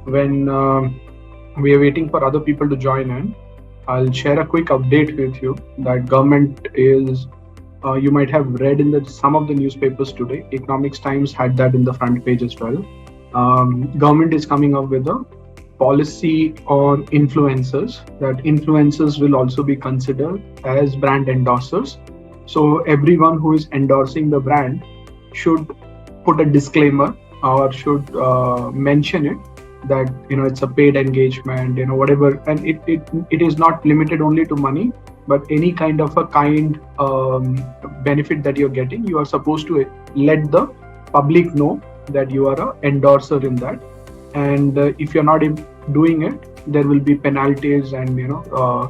when we are waiting for other people to join in, I'll share a quick update with you that government is, you might have read in some of the newspapers today. Economics Times had that in the front page as well. Government is coming up with a policy on influencers, that influencers will also be considered as brand endorsers. So everyone who is endorsing the brand should put a disclaimer or should mention it that it's a paid engagement, whatever, and it is not limited only to money, but any kind of a benefit that you're getting, you are supposed to let the public know that you are an endorser in that. And if you're not doing it, there will be penalties, and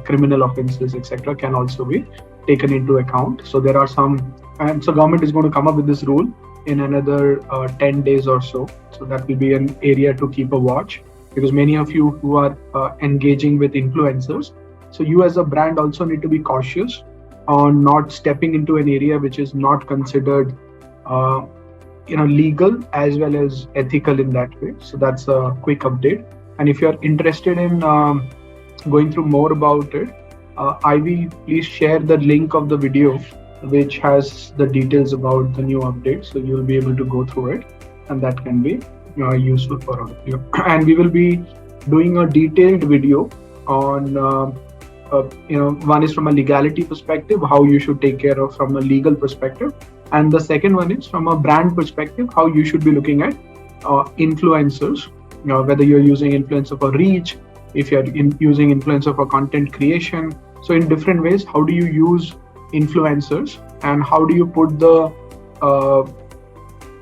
criminal offenses, etc., can also be taken into account. So there are some, and so government is going to come up with this rule in another 10 days or so. So that will be an area to keep a watch, because many of you who are engaging with influencers, so you as a brand also need to be cautious on not stepping into an area which is not considered legal as well as ethical in that way. So that's a quick update. And if you're interested in going through more about it, Ivy, please share the link of the video which has the details about the new update, so you'll be able to go through it, and that can be useful for all of you. And we will be doing a detailed video on one is from a legality perspective, how you should take care of from a legal perspective, and the second one is from a brand perspective, how you should be looking at influencers, whether you're using influencer for reach, if you're using influencer for content creation. So in different ways, how do you use influencers, and how do you put the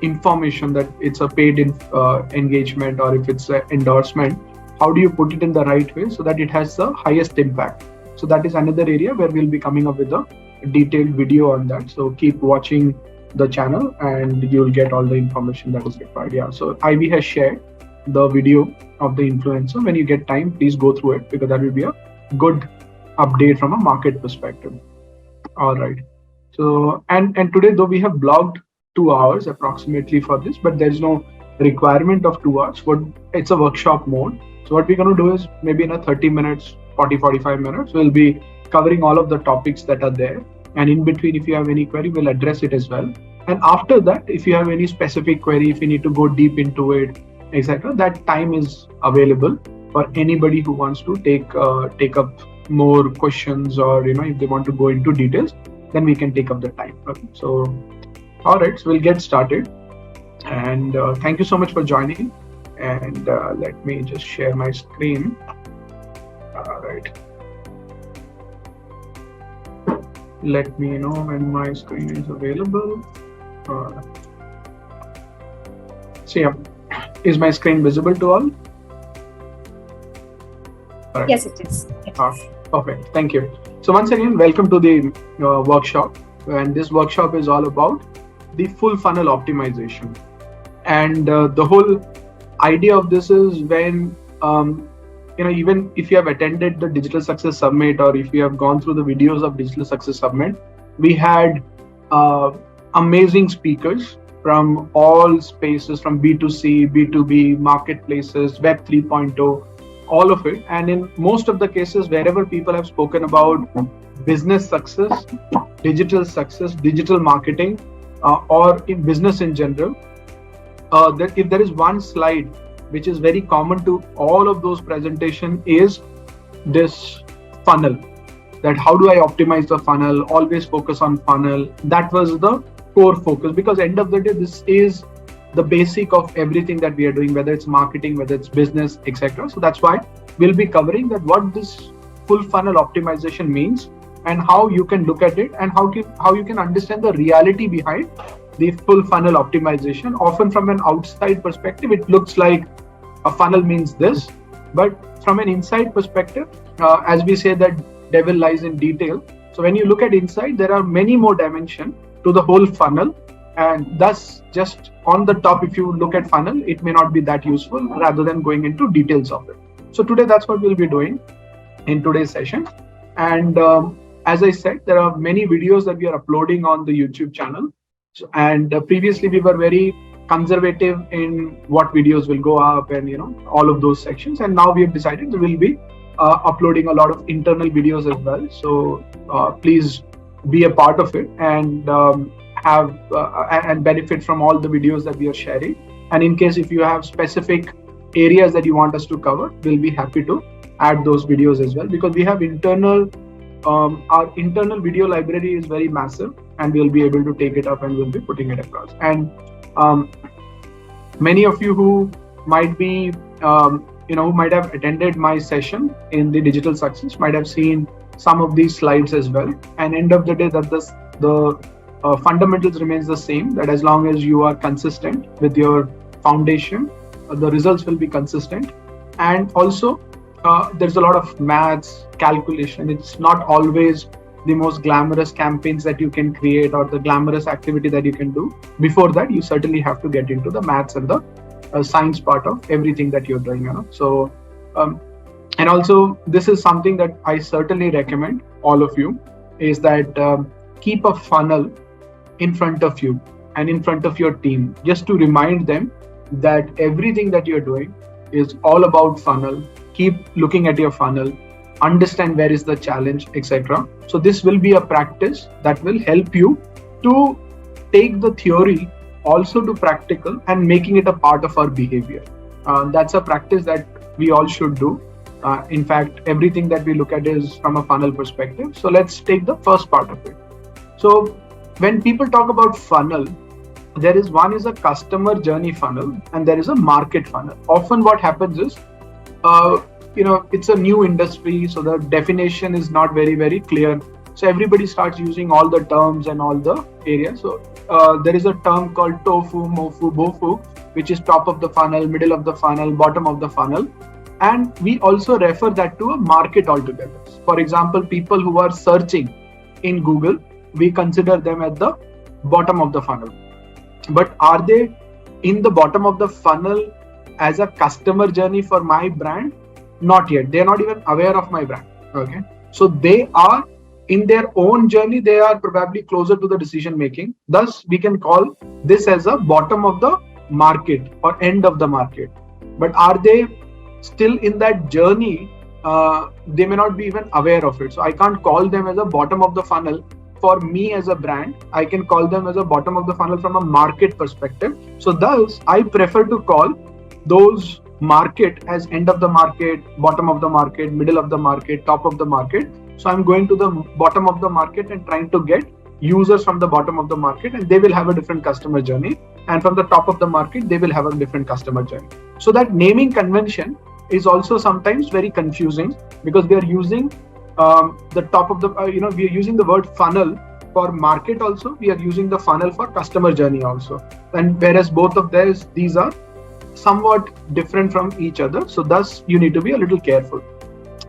information that it's a paid engagement, or if it's an endorsement, how do you put it in the right way so that it has the highest impact? So that is another area where we'll be coming up with a detailed video on that. So keep watching the channel and you'll get all the information that is required. Yeah, so Ivy has shared the video of the influencer. When you get time, please go through it, because that will be a good update from a market perspective. All right. So, and today, though we have blogged 2 hours approximately for this, but there's no requirement of 2 hours. It's a workshop mode. So what we're going to do is maybe in a 30 minutes, 45 minutes, we'll be covering all of the topics that are there. And in between, if you have any query, we'll address it as well. And after that, if you have any specific query, if you need to go deep into it, etc., that time is available for anybody who wants to take up more questions, or if they want to go into details, then we can take up the time. Okay. So all right, so we'll get started, and thank you so much for joining. And let me just share my screen. All right, let me know when my screen is available. So yeah, is my screen visible to all? Right. Yes, it is. Perfect. Thank you. So once again, welcome to the workshop. And this workshop is all about the full funnel optimization. And the whole idea of this is when, even if you have attended the Digital Success Summit, or if you have gone through the videos of Digital Success Summit, we had amazing speakers from all spaces, from B2C, B2B, marketplaces, Web 3.0, all of it. And in most of the cases, wherever people have spoken about business success, digital marketing, or in business in general, that if there is one slide which is very common to all of those presentations, is this funnel. That how do I optimize the funnel? Always focus on funnel. That was the core focus, because end of the day, this is the basic of everything that we are doing, whether it's marketing, whether it's business, etc. So that's why we'll be covering that, what this full funnel optimization means, and how you can look at it, and how you can understand the reality behind the full funnel optimization. Often from an outside perspective, it looks like a funnel means this, but from an inside perspective, as we say that devil lies in detail. So when you look at inside, there are many more dimensions to the whole funnel. And thus, just on the top, if you look at funnel, it may not be that useful, rather than going into details of it. So today, that's what we'll be doing in today's session. And as I said, there are many videos that we are uploading on the YouTube channel. And previously, we were very conservative in what videos will go up and all of those sections. And now we have decided we will be uploading a lot of internal videos as well. So please be a part of it and have and benefit from all the videos that we are sharing. And in case if you have specific areas that you want us to cover, we'll be happy to add those videos as well, because we have our internal video library is very massive, and we'll be able to take it up and we'll be putting it across. And many of you who might be who might have attended my session in the digital success might have seen some of these slides as well. And end of the day, that the fundamentals remains the same, that as long as you are consistent with your foundation, the results will be consistent. And also there's a lot of maths, calculation. It's not always the most glamorous campaigns that you can create or the glamorous activity that you can do. Before that, you certainly have to get into the maths and the science part of everything that you're doing. So and also this is something that I certainly recommend all of you, is that keep a funnel in front of you and in front of your team, just to remind them that everything that you're doing is all about funnel. Keep looking at your funnel, understand where is the challenge, etc. So this will be a practice that will help you to take the theory also to practical and making it a part of our behavior. That's a practice that we all should do. In fact, everything that we look at is from a funnel perspective. So let's take the first part of it. So when people talk about funnel, there is a customer journey funnel and there is a market funnel. Often what happens is, it's a new industry, so the definition is not very, very clear. So everybody starts using all the terms and all the areas. So there is a term called tofu, mofu, bofu, which is top of the funnel, middle of the funnel, bottom of the funnel. And we also refer that to a market altogether. For example, people who are searching in Google, we consider them at the bottom of the funnel. But are they in the bottom of the funnel as a customer journey for my brand? Not yet. They're not even aware of my brand. Okay. So they are in their own journey, they are probably closer to the decision making. Thus, we can call this as a bottom of the market or end of the market. But are they still in that journey? They may not be even aware of it. So I can't call them as a bottom of the funnel for me as a brand. I can call them as a bottom of the funnel from a market perspective. So thus, I prefer to call those market as end of the market, bottom of the market, middle of the market, top of the market. So I'm going to the bottom of the market and trying to get users from the bottom of the market, and they will have a different customer journey. And from the top of the market, they will have a different customer journey. So that naming convention is also sometimes very confusing, because we are using the top of the, we are using the word funnel for market also. We are using the funnel for customer journey also. And whereas both of these are somewhat different from each other. So thus you need to be a little careful.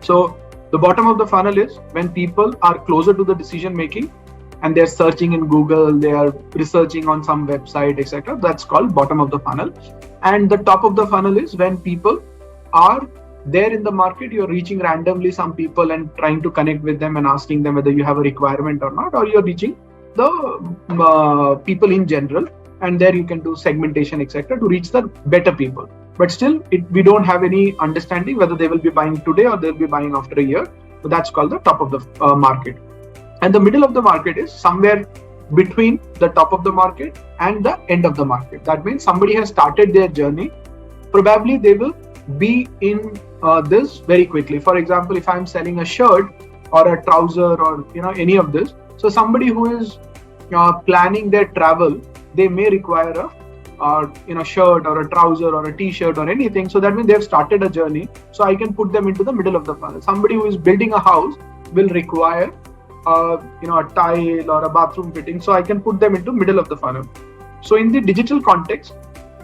So the bottom of the funnel is when people are closer to the decision making and they're searching in Google, they are researching on some website, etc. That's called bottom of the funnel. And the top of the funnel is when people are there in the market, you're reaching randomly some people and trying to connect with them and asking them whether you have a requirement or not, or you're reaching the people in general. And there you can do segmentation, etc., to reach the better people. But still, we don't have any understanding whether they will be buying today or they'll be buying after a year. So that's called the top of the market. And the middle of the market is somewhere between the top of the market and the end of the market. That means somebody has started their journey. Probably they will be in this very quickly. For example, if I'm selling a shirt or a trouser or any of this, so somebody who is planning their travel, they may require a shirt or a trouser or a t-shirt or anything. So that means they've started a journey. So I can put them into the middle of the funnel. Somebody who is building a house will require a tile or a bathroom fitting. So I can put them into middle of the funnel. So in the digital context,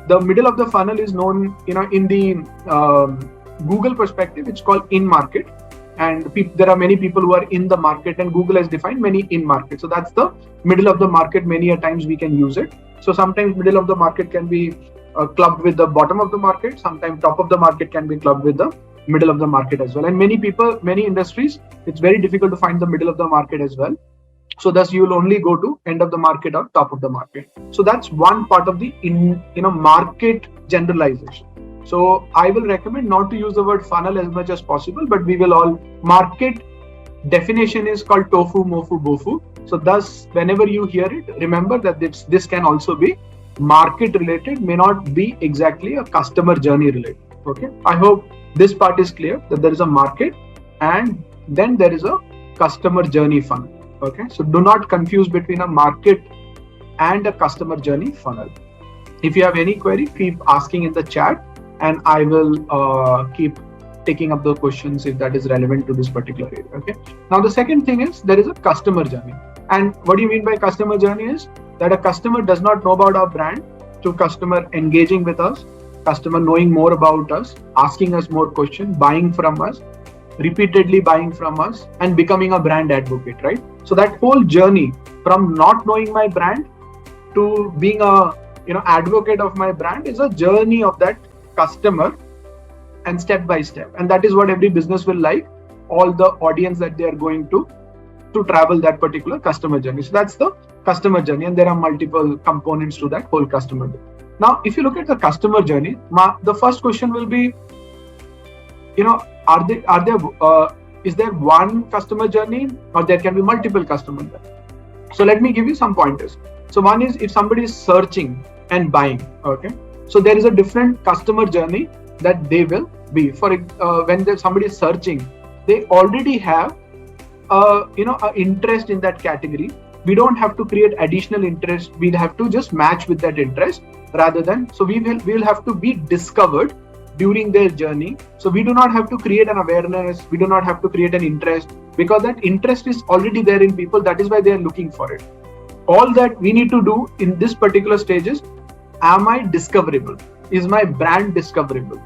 the middle of the funnel is known, in the Google perspective, it's called in market. And there are many people who are in the market, and Google has defined many in market. So that's the middle of the market. Many a times we can use it. So sometimes middle of the market can be clubbed with the bottom of the market. Sometimes top of the market can be clubbed with the middle of the market as well. And many industries, it's very difficult to find the middle of the market as well. So thus you will only go to end of the market or top of the market. So that's one part of the market generalization. So I will recommend not to use the word funnel as much as possible, but we will all market definition is called tofu, mofu, bofu. So thus whenever you hear it, remember that this can also be market related, may not be exactly a customer journey related. Okay, I hope this part is clear, that there is a market and then there is a customer journey funnel. Okay, so do not confuse between a market and a customer journey funnel. If you have any query, keep asking in the chat and I will keep taking up the questions if that is relevant to this particular area. Okay, now the second thing is there is a customer journey. And what do you mean by customer journey is that a customer does not know about our brand, to customer engaging with us, customer knowing more about us, asking us more questions, buying from us, repeatedly buying from us, and becoming a brand advocate, right? So that whole journey from not knowing my brand to being a advocate of my brand is a journey of that customer, and step by step. And that is what every business will like, all the audience that they are going to travel that particular customer journey. So that's the customer journey, and there are multiple components to that whole customer journey. Now, if you look at the customer journey, the first question will be, is there one customer journey or there can be multiple customer journeys? So let me give you some pointers. So one is if somebody is searching and buying, okay, so there is a different customer journey that they will be. For when somebody is searching, they already have interest in that category. We don't have to create additional interest. We'll have to just match with that interest rather than, so we will have to be discovered during their journey. So we do not have to create an awareness. We do not have to create an interest, because that interest is already there in people. That is why they are looking for it. All that we need to do in this particular stage is, am I discoverable? Is my brand discoverable?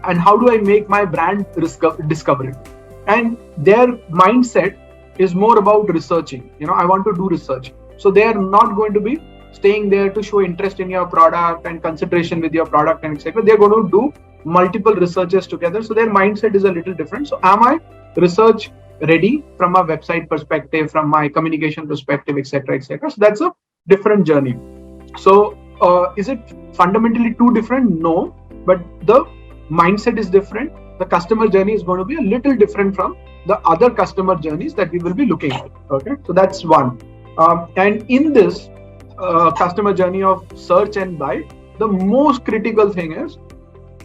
And how do I make my brand discoverable? And their mindset is more about researching. I want to do research. So they are not going to be staying there to show interest in your product and consideration with your product and etc. They're going to do multiple researches together. So their mindset is a little different. So am I research ready from a website perspective, from my communication perspective, etc., etc. So that's a different journey. So is it fundamentally too different? No, but the mindset is different. The customer journey is going to be a little different from the other customer journeys that we will be looking at. Okay, so that's one. And in this customer journey of search and buy, the most critical thing is,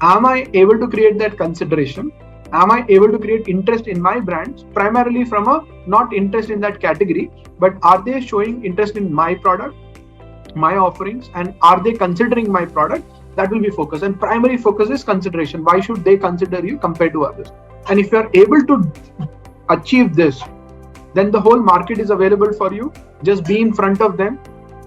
am I able to create that consideration? Am I able to create interest in my brands, primarily from a not interest in that category, but are they showing interest in my product, my offerings, and are they considering my product? That will be focus, and primary focus is consideration. Why should they consider you compared to others? And if you are able to achieve this, then the whole market is available for you. Just be in front of them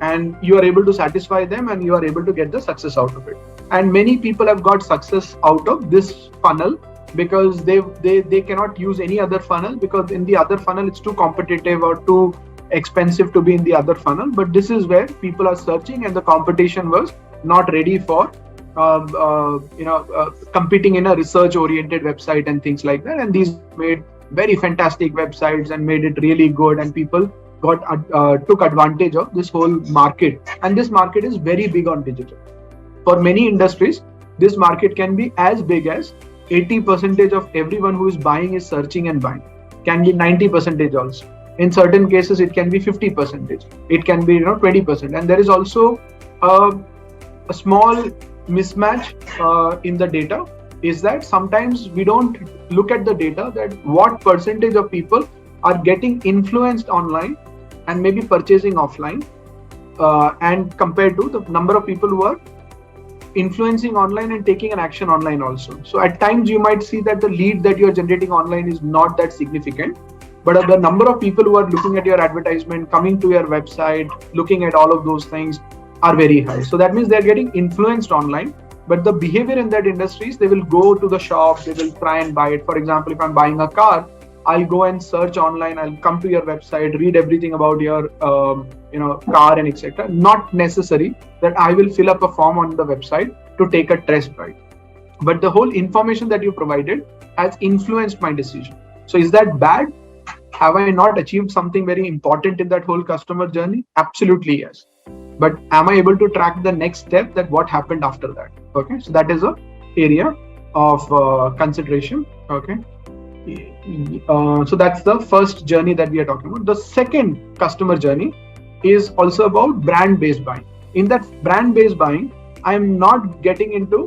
and you are able to satisfy them and you are able to get the success out of it. And many people have got success out of this funnel because they cannot use any other funnel, because in the other funnel it's too competitive or too expensive to be in the other funnel. But this is where people are searching and the competition was not ready for competing in a research oriented website and things like that. And these made very fantastic websites and made it really good, and people took advantage of this whole market. And this market is very big on digital. For many industries, this market can be as big as 80% of everyone who is buying is searching and buying. Can be 90% also. In certain cases, it can be 50%. It can be 20%. And there is also a small mismatch in the data, is that sometimes we don't look at the data that what percentage of people are getting influenced online and maybe purchasing offline, and compared to the number of people who are influencing online and taking an action online also. So at times you might see that the lead that you're generating online is not that significant, but the number of people who are looking at your advertisement, coming to your website, looking at all of those things are very high. So that means they're getting influenced online, but the behavior in that industry is they will go to the shop, they will try and buy it. For example, if I'm buying a car, I'll go and search online, I'll come to your website, read everything about your car and etc. Not necessary that I will fill up a form on the website to take a test drive, but the whole information that you provided has influenced my decision. So is that bad? Have I not achieved something very important in that whole customer journey? Absolutely yes. But am I able to track the next step, that what happened after that? Okay, so that is a area of consideration. Okay, so that's the first journey that we are talking about. The second customer journey is also about brand-based buying. In that brand-based buying, I'm not getting into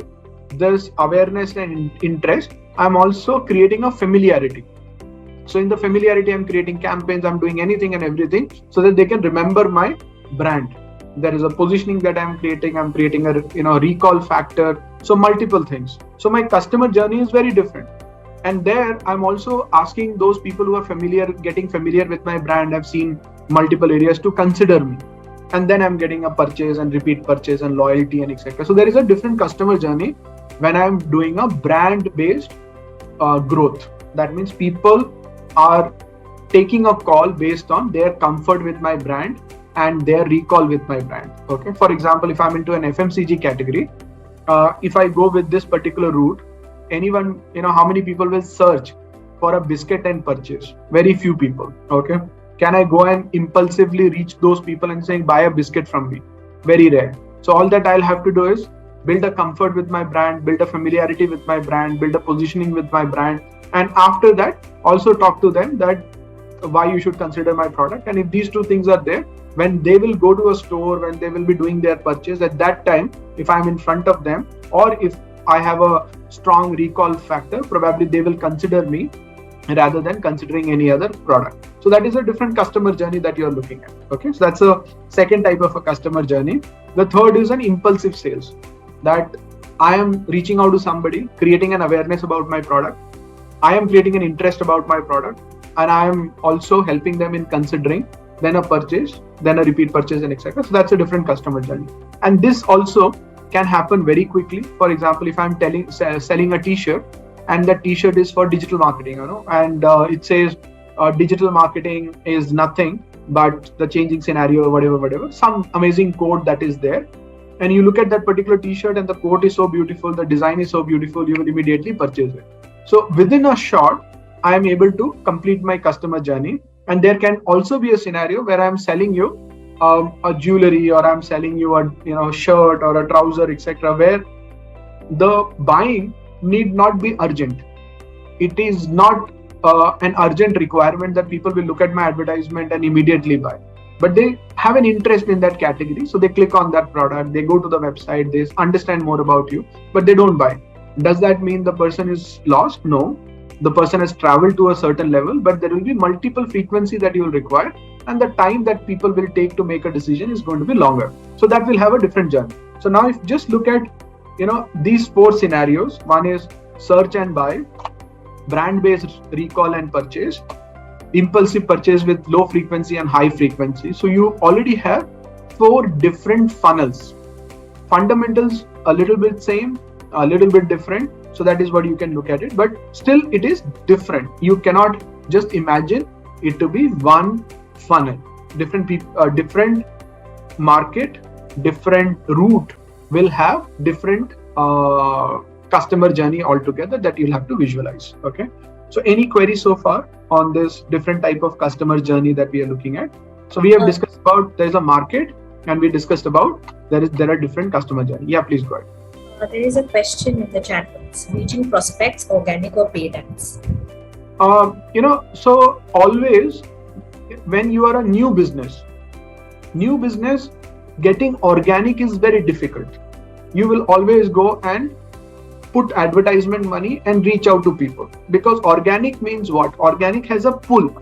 this awareness and interest. I'm also creating a familiarity. So in the familiarity, I'm creating campaigns, I'm doing anything and everything so that they can remember my brand. There is a positioning that I'm creating a recall factor. So multiple things. So my customer journey is very different. And there I'm also asking those people who are getting familiar with my brand, I've seen multiple areas, to consider me. And then I'm getting a purchase and repeat purchase and loyalty and etc. So there is a different customer journey when I'm doing a brand-based growth. That means people are taking a call based on their comfort with my brand and their recall with my brand. Okay. For example, if I'm into an FMCG category, if I go with this particular route, anyone, how many people will search for a biscuit and purchase? Very few people. Okay. Can I go and impulsively reach those people and saying, buy a biscuit from me? Very rare. So all that I'll have to do is build a comfort with my brand, build a familiarity with my brand, build a positioning with my brand. And after that, also talk to them that why you should consider my product. And if these two things are there, when they will go to a store, when they will be doing their purchase, at that time, if I'm in front of them, or if I have a strong recall factor, probably they will consider me rather than considering any other product. So that is a different customer journey that you're looking at. Okay, so that's a second type of a customer journey. The third is an impulsive sales, that I am reaching out to somebody, creating an awareness about my product. I am creating an interest about my product, and I am also helping them in considering, then a purchase, then a repeat purchase, and etc. So that's a different customer journey. And this also can happen very quickly. For example, if I'm selling a t-shirt, and that t-shirt is for digital marketing, and it says digital marketing is nothing but the changing scenario, whatever, some amazing code that is there. And you look at that particular t-shirt and the quote is so beautiful, the design is so beautiful, you will immediately purchase it. So within a shot, I am able to complete my customer journey. And there can also be a scenario where I'm selling you a jewelry, or I'm selling you a shirt or a trouser, etc., where the buying need not be urgent. It is not an urgent requirement that people will look at my advertisement and immediately buy. But they have an interest in that category, so they click on that product, they go to the website, they understand more about you, but they don't buy. Does that mean the person is lost? No. The person has traveled to a certain level, but there will be multiple frequency that you will require, and the time that people will take to make a decision is going to be longer. So that will have a different journey. So now if just look at these four scenarios, one is search and buy, brand-based recall and purchase, impulsive purchase with low frequency and high frequency. So you already have four different funnels. Fundamentals a little bit same, a little bit different. So that is what you can look at it, but still it is different. You cannot just imagine it to be one funnel. Different people, different market, different route will have different customer journey altogether that you'll have to visualize. Okay. So any queries so far on this different type of customer journey that we are looking at? So we have discussed about there's a market, and we discussed about there are different customer journey. Yeah, please go ahead. There is a question in the chat box: reaching prospects, organic or paid ads? So always when you are a new business, getting organic is very difficult. You will always go and put advertisement money and reach out to people, because organic means what? Organic has a pull.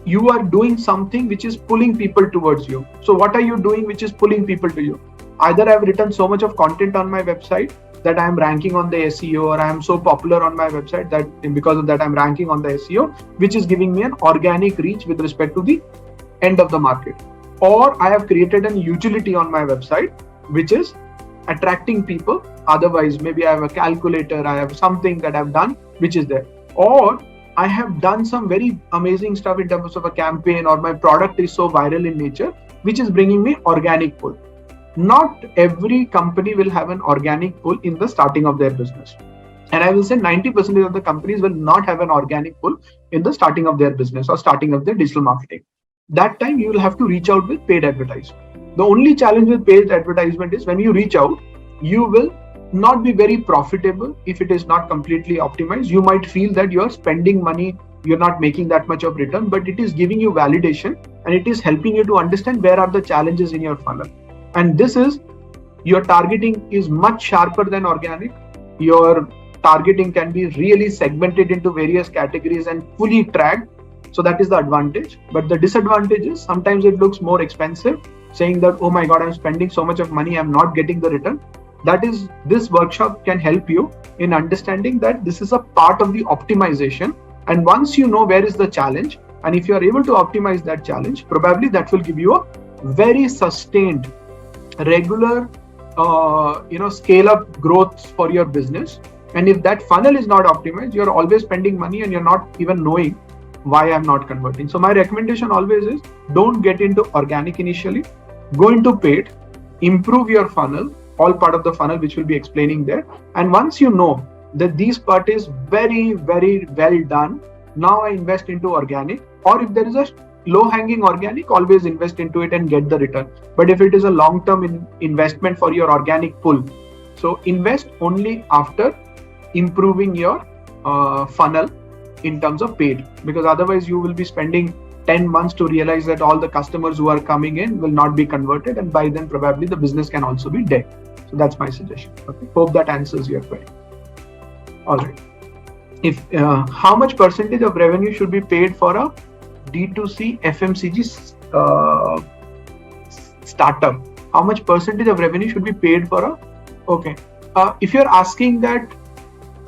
You are doing something which is pulling people towards you. So what are you doing which is pulling people to you? Either I've written so much of content on my website that I'm ranking on the SEO, or I am so popular on my website that because of that I'm ranking on the SEO, which is giving me an organic reach with respect to the end of the market. Or I have created an utility on my website which is attracting people. Otherwise, maybe I have a calculator, I have something that I've done which is there. Or I have done some very amazing stuff in terms of a campaign, or my product is so viral in nature, which is bringing me organic pull. Not every company will have an organic pull in the starting of their business. And I will say 90% of the companies will not have an organic pull in the starting of their business or starting of their digital marketing. That time you will have to reach out with paid advertisement. The only challenge with paid advertisement is when you reach out, you will not be very profitable if it is not completely optimized. You might feel that you're spending money, you're not making that much of return, but it is giving you validation and it is helping you to understand where are the challenges in your funnel. And this is, your targeting is much sharper than organic. Your targeting can be really segmented into various categories and fully tracked. So that is the advantage. But the disadvantage is sometimes it looks more expensive, saying that, oh my God, I'm spending so much of money, I'm not getting the return. That is, this workshop can help you in understanding that this is a part of the optimization. And once you know where is the challenge, and if you are able to optimize that challenge, probably that will give you a very sustained, regular, scale up growth for your business. And if that funnel is not optimized, you're always spending money and you're not even knowing why I'm not converting. So my recommendation always is, don't get into organic initially, go into paid, improve your funnel, all part of the funnel, which we'll be explaining there. And once you know that these part is very, very well done, now I invest into organic. Or if there is a low hanging organic, always invest into it and get the return. But if it is a long term investment for your organic pull, so invest only after improving your funnel in terms of paid, because otherwise you will be spending 10 months to realize that all the customers who are coming in will not be converted, and by then probably the business can also be dead. So that's my suggestion. Okay, hope that answers your query. All right. If how much percentage of revenue should be paid for a D2C FMCG startup? How much percentage of revenue should be paid for a? Okay. If you're asking that,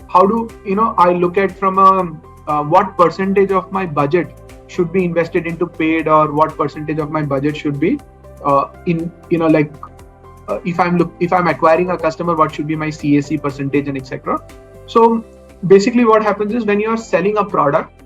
how do I look at from a what percentage of my budget should be invested into paid, or what percentage of my budget should be if I'm acquiring a customer, what should be my CAC percentage and etc. So basically what happens is, when you're selling a product,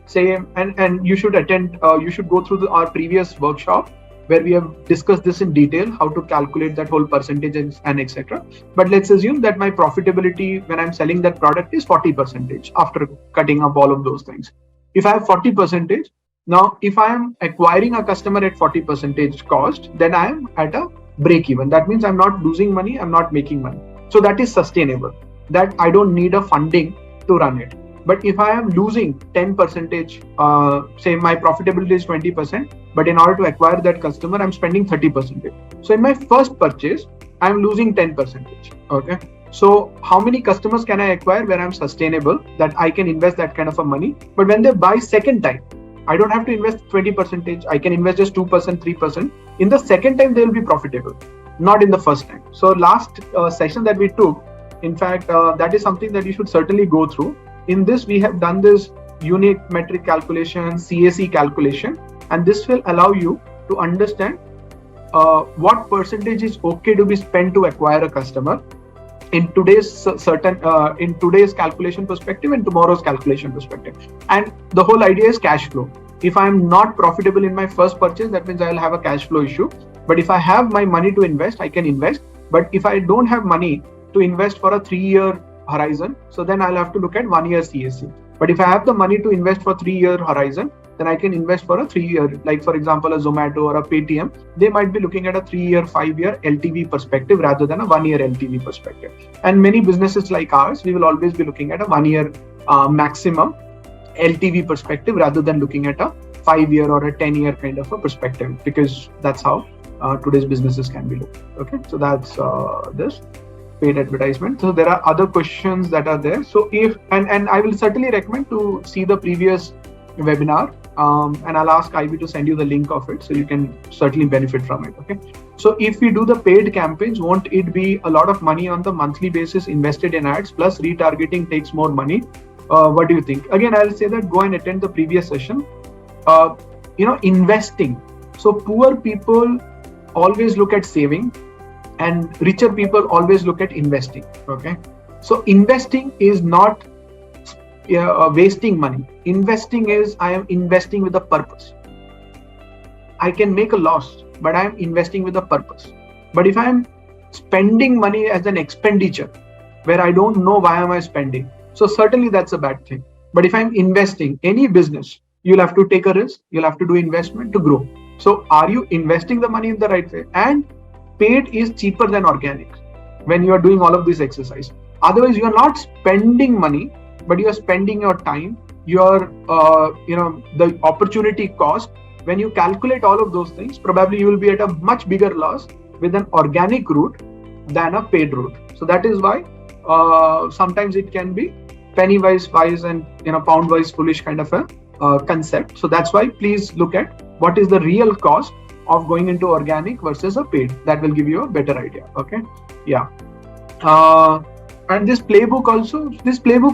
say, and you should attend, you should go through our previous workshop where we have discussed this in detail, how to calculate that whole percentage and etc. But let's assume that my profitability when I'm selling that product is 40% after cutting up all of those things. If I have 40%, now if I am acquiring a customer at 40% cost, then I am at a break even. That means I'm not losing money, I'm not making money. So that is sustainable. That I don't need a funding to run it. But if I am losing 10%, say my profitability is 20%, but in order to acquire that customer, I'm spending 30%. So in my first purchase, I'm losing 10%. Okay. So how many customers can I acquire where I'm sustainable, that I can invest that kind of a money? But when they buy second time, I don't have to invest 20%. I can invest just 2%, 3%. In the second time, they will be profitable, not in the first time. So last session that we took, in fact, that is something that you should certainly go through. In this, we have done this unit metric calculation, CAC calculation, and this will allow you to understand what percentage is okay to be spent to acquire a customer in today's in today's calculation perspective and tomorrow's calculation perspective. And the whole idea is cash flow. If I'm not profitable in my first purchase, that means I'll have a cash flow issue. But if I have my money to invest, I can invest. But if I don't have money to invest for a 3-year horizon, so then I'll have to look at 1 year CAC. But if I have the money to invest for 3-year horizon, then I can invest for a 3-year, like for example, a Zomato or a Paytm, they might be looking at a 3-year, 5-year LTV perspective rather than a 1-year LTV perspective. And many businesses like ours, we will always be looking at a 1-year maximum LTV perspective rather than looking at a 5-year or a 10-year kind of a perspective, because that's how today's businesses can be looked. Okay, so that's this paid advertisement. So there are other questions that are there. So if and I will certainly recommend to see the previous webinar, and I'll ask Ivy to send you the link of it, so you can certainly benefit from it. Okay. So if we do the paid campaigns, won't it be a lot of money on the monthly basis invested in ads, plus retargeting takes more money? What do you think? Again, I'll say that go and attend the previous session. Investing. So poor people always look at saving, and richer people always look at investing. Okay. So investing is not wasting money. Investing is, I am investing with a purpose. I can make a loss, but I am investing with a purpose. But if I am spending money as an expenditure, where I don't know why am I spending. So certainly that's a bad thing. But if I'm investing, any business, you'll have to take a risk, you'll have to do investment to grow. So are you investing the money in the right way? And paid is cheaper than organic when you are doing all of this exercise. Otherwise, you are not spending money, but you are spending your time, your the opportunity cost. When you calculate all of those things, probably you will be at a much bigger loss with an organic route than a paid route. So that is why sometimes it can be penny wise and pound wise foolish kind of a concept. So that's why please look at what is the real cost of going into organic versus a paid. That will give you a better idea. Okay, yeah. And this playbook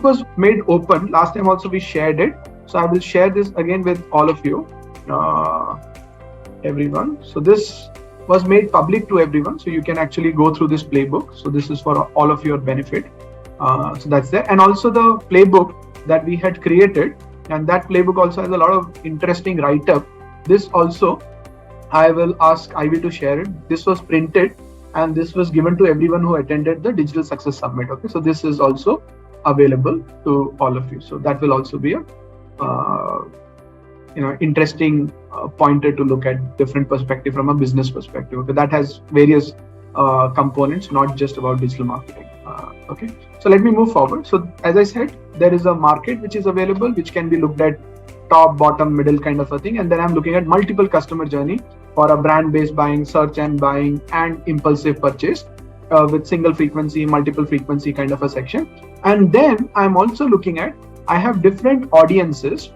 was made open. Last time also we shared it. So I will share this again with all of you, everyone. So this was made public to everyone. So you can actually go through this playbook. So this is for all of your benefit. So that's there. And also the playbook that we had created. And that playbook also has a lot of interesting write-up. This also, I will ask Ivy to share it. This was printed and this was given to everyone who attended the Digital Success Summit. Okay, so this is also available to all of you. So that will also be a interesting pointer to look at different perspective from a business perspective. Okay, that has various components, not just about digital marketing. Okay, so let me move forward. So as I said, there is a market which is available, which can be looked at top, bottom, middle kind of a thing. And then I'm looking at multiple customer journey for a brand-based buying, search and buying, and impulsive purchase with single frequency, multiple frequency kind of a section. And then I'm also looking at, I have different audiences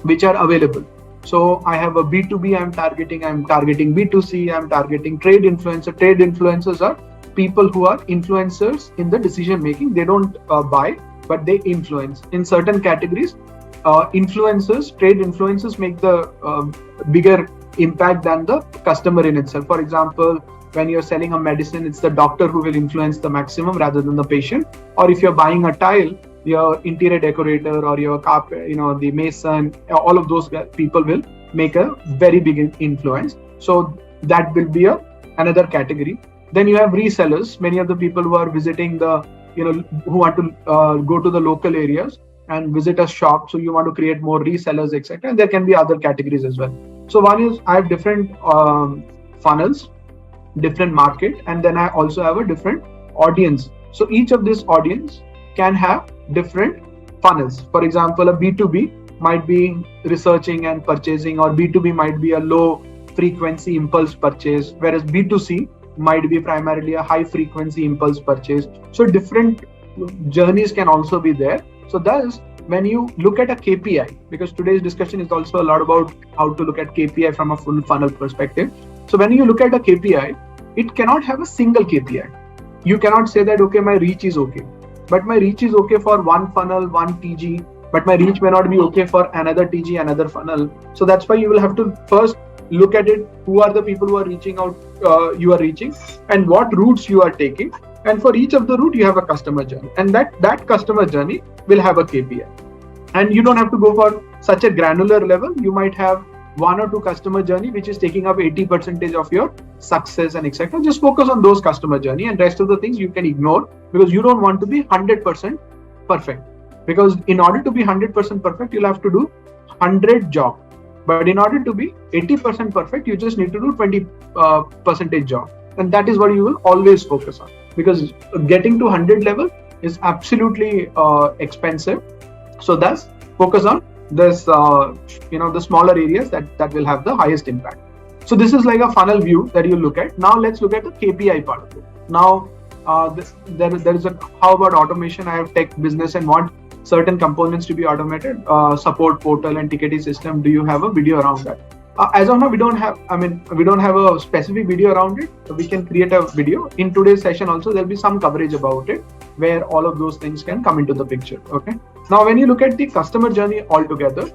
which are available. So I have a B2B I'm targeting B2C, I'm targeting trade influencer. Trade influencers are people who are influencers in the decision making. They don't buy, but they influence. In certain categories, trade influencers make the bigger impact than the customer in itself. For example, when you're selling a medicine, it's the doctor who will influence the maximum rather than the patient. Or if you're buying a tile, your interior decorator or your carpet, the mason, all of those people will make a very big influence. So that will be another category. Then you have resellers. Many of the people who are visiting who want to go to the local areas and visit a shop. So you want to create more resellers, etc. And there can be other categories as well. So one is I have different funnels, different market, and then I also have a different audience. So each of this audience can have different funnels. For example, a B2B might be researching and purchasing, or B2B might be a low frequency impulse purchase, whereas B2C might be primarily a high frequency impulse purchase. So different journeys can also be there. So thus, when you look at a KPI, because today's discussion is also a lot about how to look at KPI from a full funnel perspective. So when you look at a KPI, it cannot have a single KPI. You cannot say that, okay, my reach is okay, but my reach is okay for one funnel, one TG, but my reach may not be okay for another TG, another funnel. So that's why you will have to first look at it. Who are the people who are reaching out, you are reaching, and what routes you are taking. And for each of the route, you have a customer journey, and that customer journey will have a KPI. And you don't have to go for such a granular level. You might have one or two customer journey, which is taking up 80% of your success and etc. Just focus on those customer journey, and rest of the things you can ignore, because you don't want to be 100% perfect. Because in order to be 100% perfect, you'll have to do 100 job. But in order to be 80% perfect, you just need to do 20% job. And that is what you will always focus on, because getting to 100 level is absolutely expensive. So thus, focus on this, the smaller areas that will have the highest impact. So this is like a funnel view that you look at. Now let's look at the KPI part of it. Now, there is a, how about automation? I have tech business and want certain components to be automated. Support portal and ticketing system. Do you have a video around that? As of now, we don't have a specific video around it. So we can create a video. In today's session also, there'll be some coverage about it, where all of those things can come into the picture. Okay. Now, when you look at the customer journey altogether,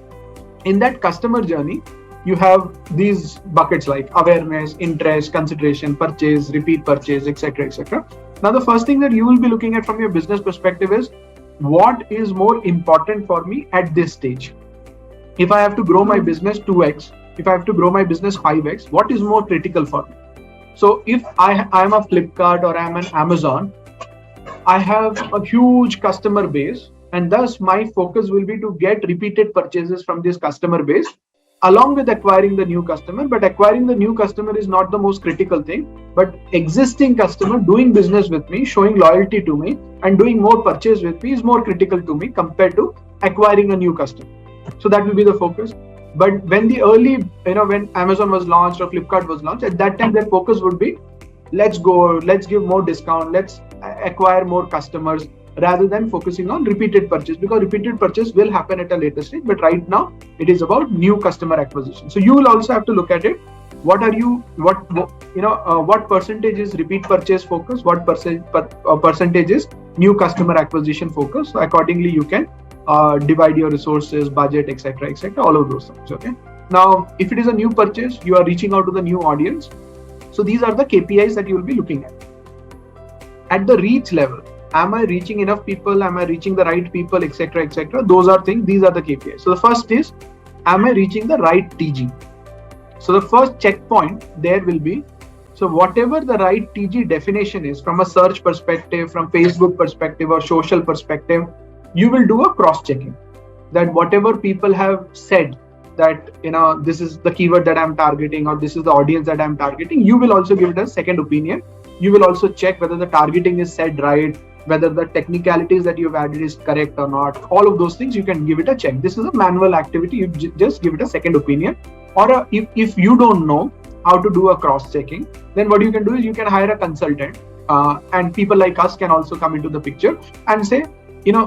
in that customer journey, you have these buckets like awareness, interest, consideration, purchase, repeat purchase, etc., etc. Now, the first thing that you will be looking at from your business perspective is, what is more important for me at this stage? If I have to grow my business 2x, if I have to grow my business 5x, what is more critical for me? So if I am a Flipkart or I am an Amazon, I have a huge customer base, and thus my focus will be to get repeated purchases from this customer base along with acquiring the new customer. But acquiring the new customer is not the most critical thing, but existing customer doing business with me, showing loyalty to me, and doing more purchase with me is more critical to me compared to acquiring a new customer. So that will be the focus. But when the early, when Amazon was launched or Flipkart was launched, at that time their focus would be, let's give more discount, let's acquire more customers, rather than focusing on repeated purchase, because repeated purchase will happen at a later stage. But right now it is about new customer acquisition. So you will also have to look at it. What percentage is repeat purchase focus, what percentage is new customer acquisition focus. So accordingly you can divide your resources, budget, etc., all of those things. Okay, now if it is a new purchase, you are reaching out to the new audience. So these are the KPIs that you will be looking at. At the reach level, am I reaching enough people? Am I reaching the right people, etc., Those are things. These are the KPIs. So the first is, am I reaching the right TG? So the first checkpoint there will be, so whatever the right TG definition is from a search perspective, from Facebook perspective or social perspective, you will do a cross-checking that whatever people have said that, this is the keyword that I'm targeting, or this is the audience that I'm targeting, you will also give it a second opinion. You will also check whether the targeting is said right, whether the technicalities that you've added is correct or not. All of those things you can give it a check. This is a manual activity. You just give it a second opinion. Or if you don't know how to do a cross-checking, then what you can do is you can hire a consultant, and people like us can also come into the picture and say,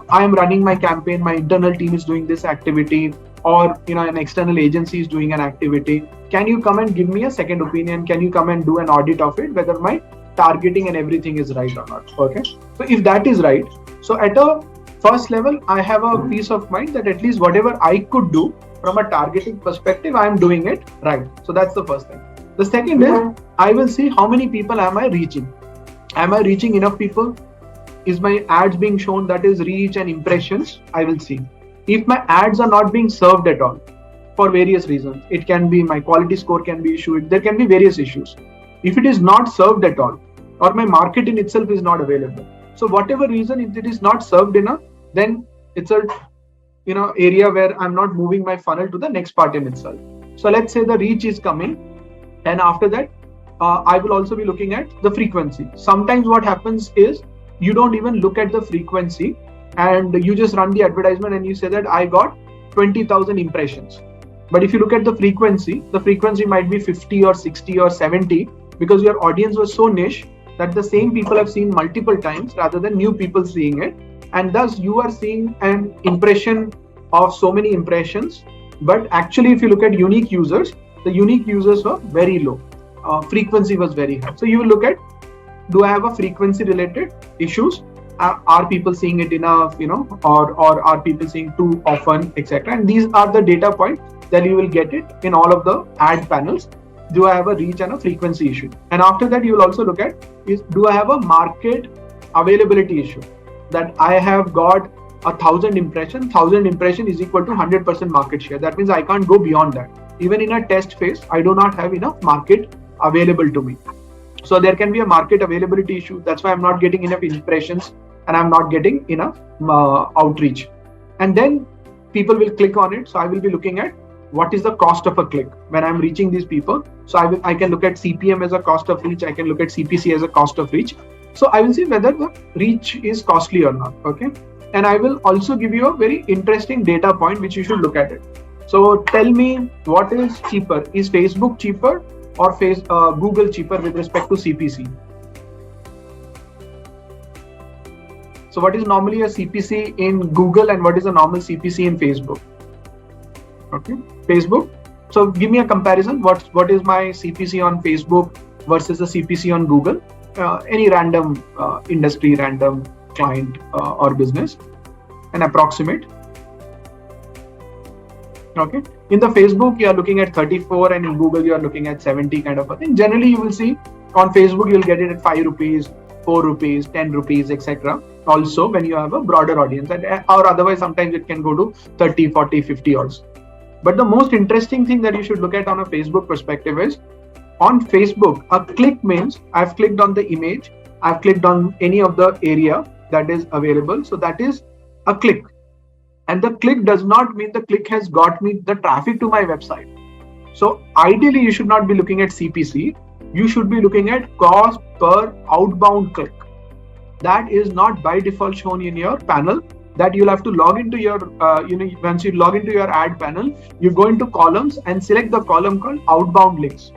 I am running my campaign, my internal team is doing this activity, or an external agency is doing an activity. Can you come and give me a second opinion? Can you come and do an audit of it, whether my targeting and everything is right or not? Okay, so if that is right, so at a first level, I have a peace of mind that at least whatever I could do from a targeting perspective, I am doing it right. So that's the first thing. The second is, I will see how many people am I reaching. Am I reaching enough people? Is my ads being shown? That is reach and impressions. I will see. If my ads are not being served at all, for various reasons, it can be my quality score can be issued. There can be various issues. If it is not served at all, or my market in itself is not available, so whatever reason, if it is not served enough, then it's a area where I'm not moving my funnel to the next part in itself. So let's say the reach is coming, and after that, I will also be looking at the frequency. Sometimes what happens is, you don't even look at the frequency, and you just run the advertisement and you say that I got 20,000 impressions. But if you look at the frequency might be 50 or 60 or 70, because your audience was so niche that the same people have seen multiple times rather than new people seeing it. And thus you are seeing an impression of so many impressions. But actually, if you look at unique users, the unique users were very low. Frequency was very high. So you will look at, do I have a frequency related issues? Are people seeing it enough, or are people seeing too often, etc. And these are the data points that you will get it in all of the ad panels. Do I have a reach and a frequency issue? And after that, you will also look at, do I have a market availability issue? That I have got 1,000 impressions. 1,000 impression is equal to 100% market share. That means I can't go beyond that. Even in a test phase, I do not have enough market available to me. So there can be a market availability issue. That's why I'm not getting enough impressions and I'm not getting enough outreach. And then people will click on it. So I will be looking at what is the cost of a click when I'm reaching these people. So I can look at CPM as a cost of reach. I can look at CPC as a cost of reach. So I will see whether the reach is costly or not. Okay. And I will also give you a very interesting data point which you should look at it. So tell me, what is cheaper? Is Facebook cheaper or Google cheaper with respect to CPC? So what is normally a CPC in Google and what is a normal CPC in Facebook? Okay, Facebook. So give me a comparison. What is my CPC on Facebook versus the CPC on Google? Any random industry, random client or business, an approximate. Okay. In the Facebook, you are looking at 34 and in Google, you are looking at 70 kind of a thing. Generally, you will see on Facebook, you'll get it at 5 rupees, 4 rupees, 10 rupees, etc. Also, when you have a broader audience, or otherwise, sometimes it can go to 30, 40, 50 also. But the most interesting thing that you should look at on a Facebook perspective is, on Facebook, a click means I've clicked on the image, I've clicked on any of the area, that is available. So that is a click. And the click does not mean the click has got me the traffic to my website. So ideally, you should not be looking at CPC. You should be looking at cost per outbound click. That is not by default shown in your panel. That you'll have to log into your, once you log into your ad panel, you go into columns and select the column called outbound links.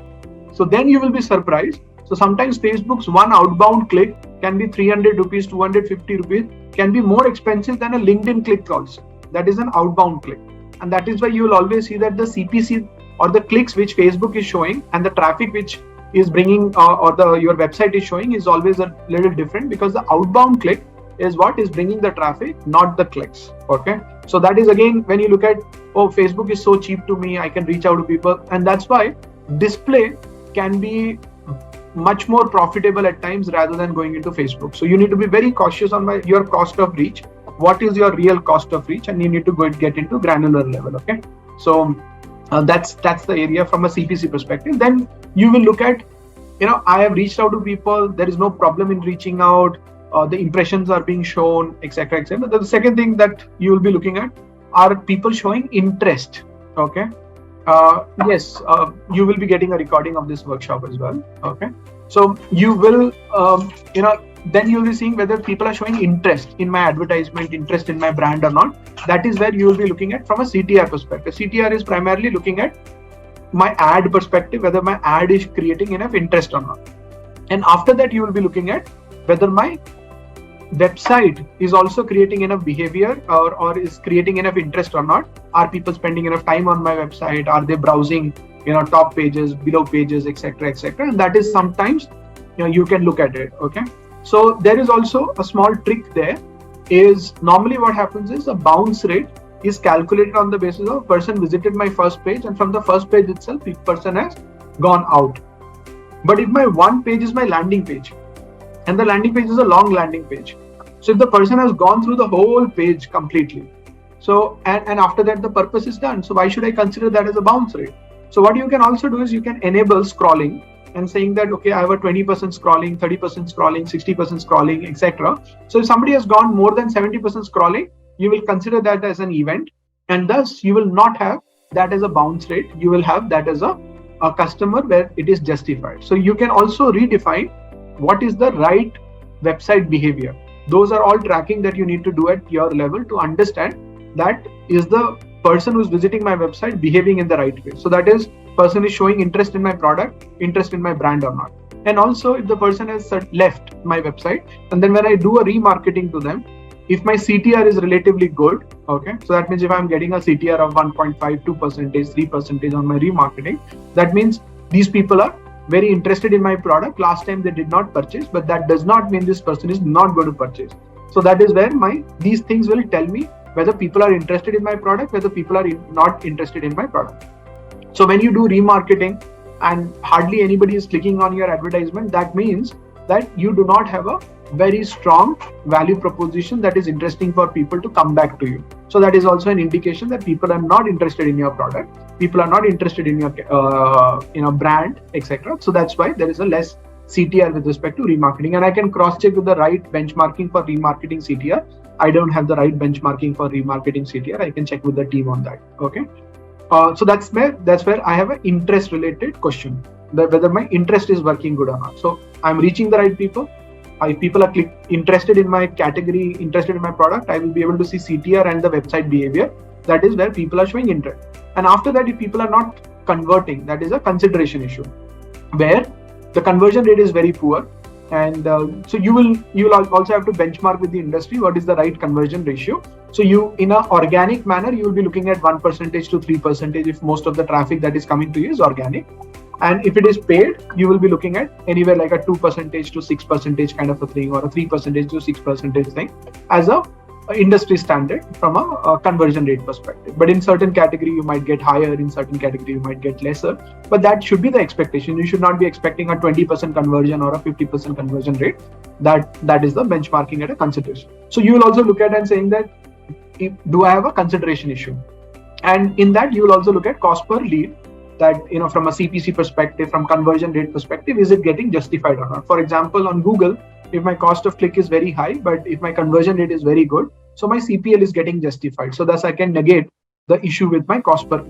So then you will be surprised. So sometimes Facebook's one outbound click can be 300 rupees, 250 rupees, can be more expensive than a LinkedIn click also. That is an outbound click. And that is why you will always see that the CPC or the clicks which Facebook is showing and the traffic which is bringing your website is showing is always a little different, because the outbound click is what is bringing the traffic, not the clicks. Okay. So that is again, when you look at, oh, Facebook is so cheap to me, I can reach out to people. And that's why display can be much more profitable at times rather than going into Facebook. So you need to be very cautious on your cost of reach. What is your real cost of reach? And you need to go and get into granular level. Okay. So that's the area from a CPC perspective. Then you will look at, I have reached out to people. There is no problem in reaching out. The impressions are being shown, etc., etc. The second thing that you will be looking at are people showing interest. Okay. Yes, you will be getting a recording of this workshop as well. Okay. So you will, then you'll be seeing whether people are showing interest in my advertisement, interest in my brand or not. That is where you will be looking at from a CTR perspective. CTR is primarily looking at my ad perspective, whether my ad is creating enough interest or not. And after that, you will be looking at whether my website is also creating enough behavior or is creating enough interest or not. Are people spending enough time on my website? Are they browsing, top pages, below pages, etc., etc. And that is sometimes, you can look at it. Okay. So there is also a small trick there. Is normally what happens is a bounce rate is calculated on the basis of a person visited my first page, and from the first page itself, the person has gone out. But if my one page is my landing page, and the landing page is a long landing page, so if the person has gone through the whole page completely, so and after that the purpose is done, so why should I consider that as a bounce rate? So what you can also do is you can enable scrolling and saying that, okay, I have a 20% scrolling, 30% scrolling, 60% scrolling, etc. So if somebody has gone more than 70% scrolling, you will consider that as an event, and thus you will not have that as a bounce rate. You will have that as a customer where it is justified. So you can also redefine what is the right website behavior. Those are all tracking that you need to do at your level to understand that is the person who's visiting my website behaving in the right way. So that is, person is showing interest in my product, interest in my brand or not. And also if the person has left my website, and then when I do a remarketing to them, if my CTR is relatively good, okay, so that means if I'm getting a CTR of 1.5, 2%, 3% on my remarketing, that means these people are very interested in my product. Last time they did not purchase, but that does not mean this person is not going to purchase. So that is where these things will tell me whether people are interested in my product, whether people are not interested in my product. So when you do remarketing and hardly anybody is clicking on your advertisement, that means that you do not have a very strong value proposition that is interesting for people to come back to you. So that is also an indication that people are not interested in your product, people are not interested in your brand, etc. So that's why there is a less CTR with respect to remarketing. And I can cross-check with the right benchmarking for remarketing CTR. I don't have the right benchmarking for remarketing CTR. I can check with the team on that. Okay. So that's where I have an interest related question, that whether my interest is working good or not. So I'm reaching the right people. If people are interested in my category, interested in my product, I will be able to see CTR and the website behavior. That is where people are showing interest. And after that, if people are not converting, that is a consideration issue, where the conversion rate is very poor. And so you will also have to benchmark with the industry what is the right conversion ratio. So you, in an organic manner, you will be looking at 1% to 3% if most of the traffic that is coming to you is organic. And if it is paid, you will be looking at anywhere like a 2% to 6% kind of a thing, or a 3% to 6% thing as a industry standard from a conversion rate perspective. But in certain category, you might get higher, in certain category, you might get lesser. But that should be the expectation. You should not be expecting a 20% conversion or a 50% conversion rate. That is the benchmarking at a consideration. So you will also look at and saying that, do I have a consideration issue? And in that, you will also look at cost per lead. That, from a CPC perspective, from conversion rate perspective, is it getting justified or not? For example, on Google, if my cost of click is very high, but if my conversion rate is very good, so my CPL is getting justified. So thus I can negate the issue with my cost per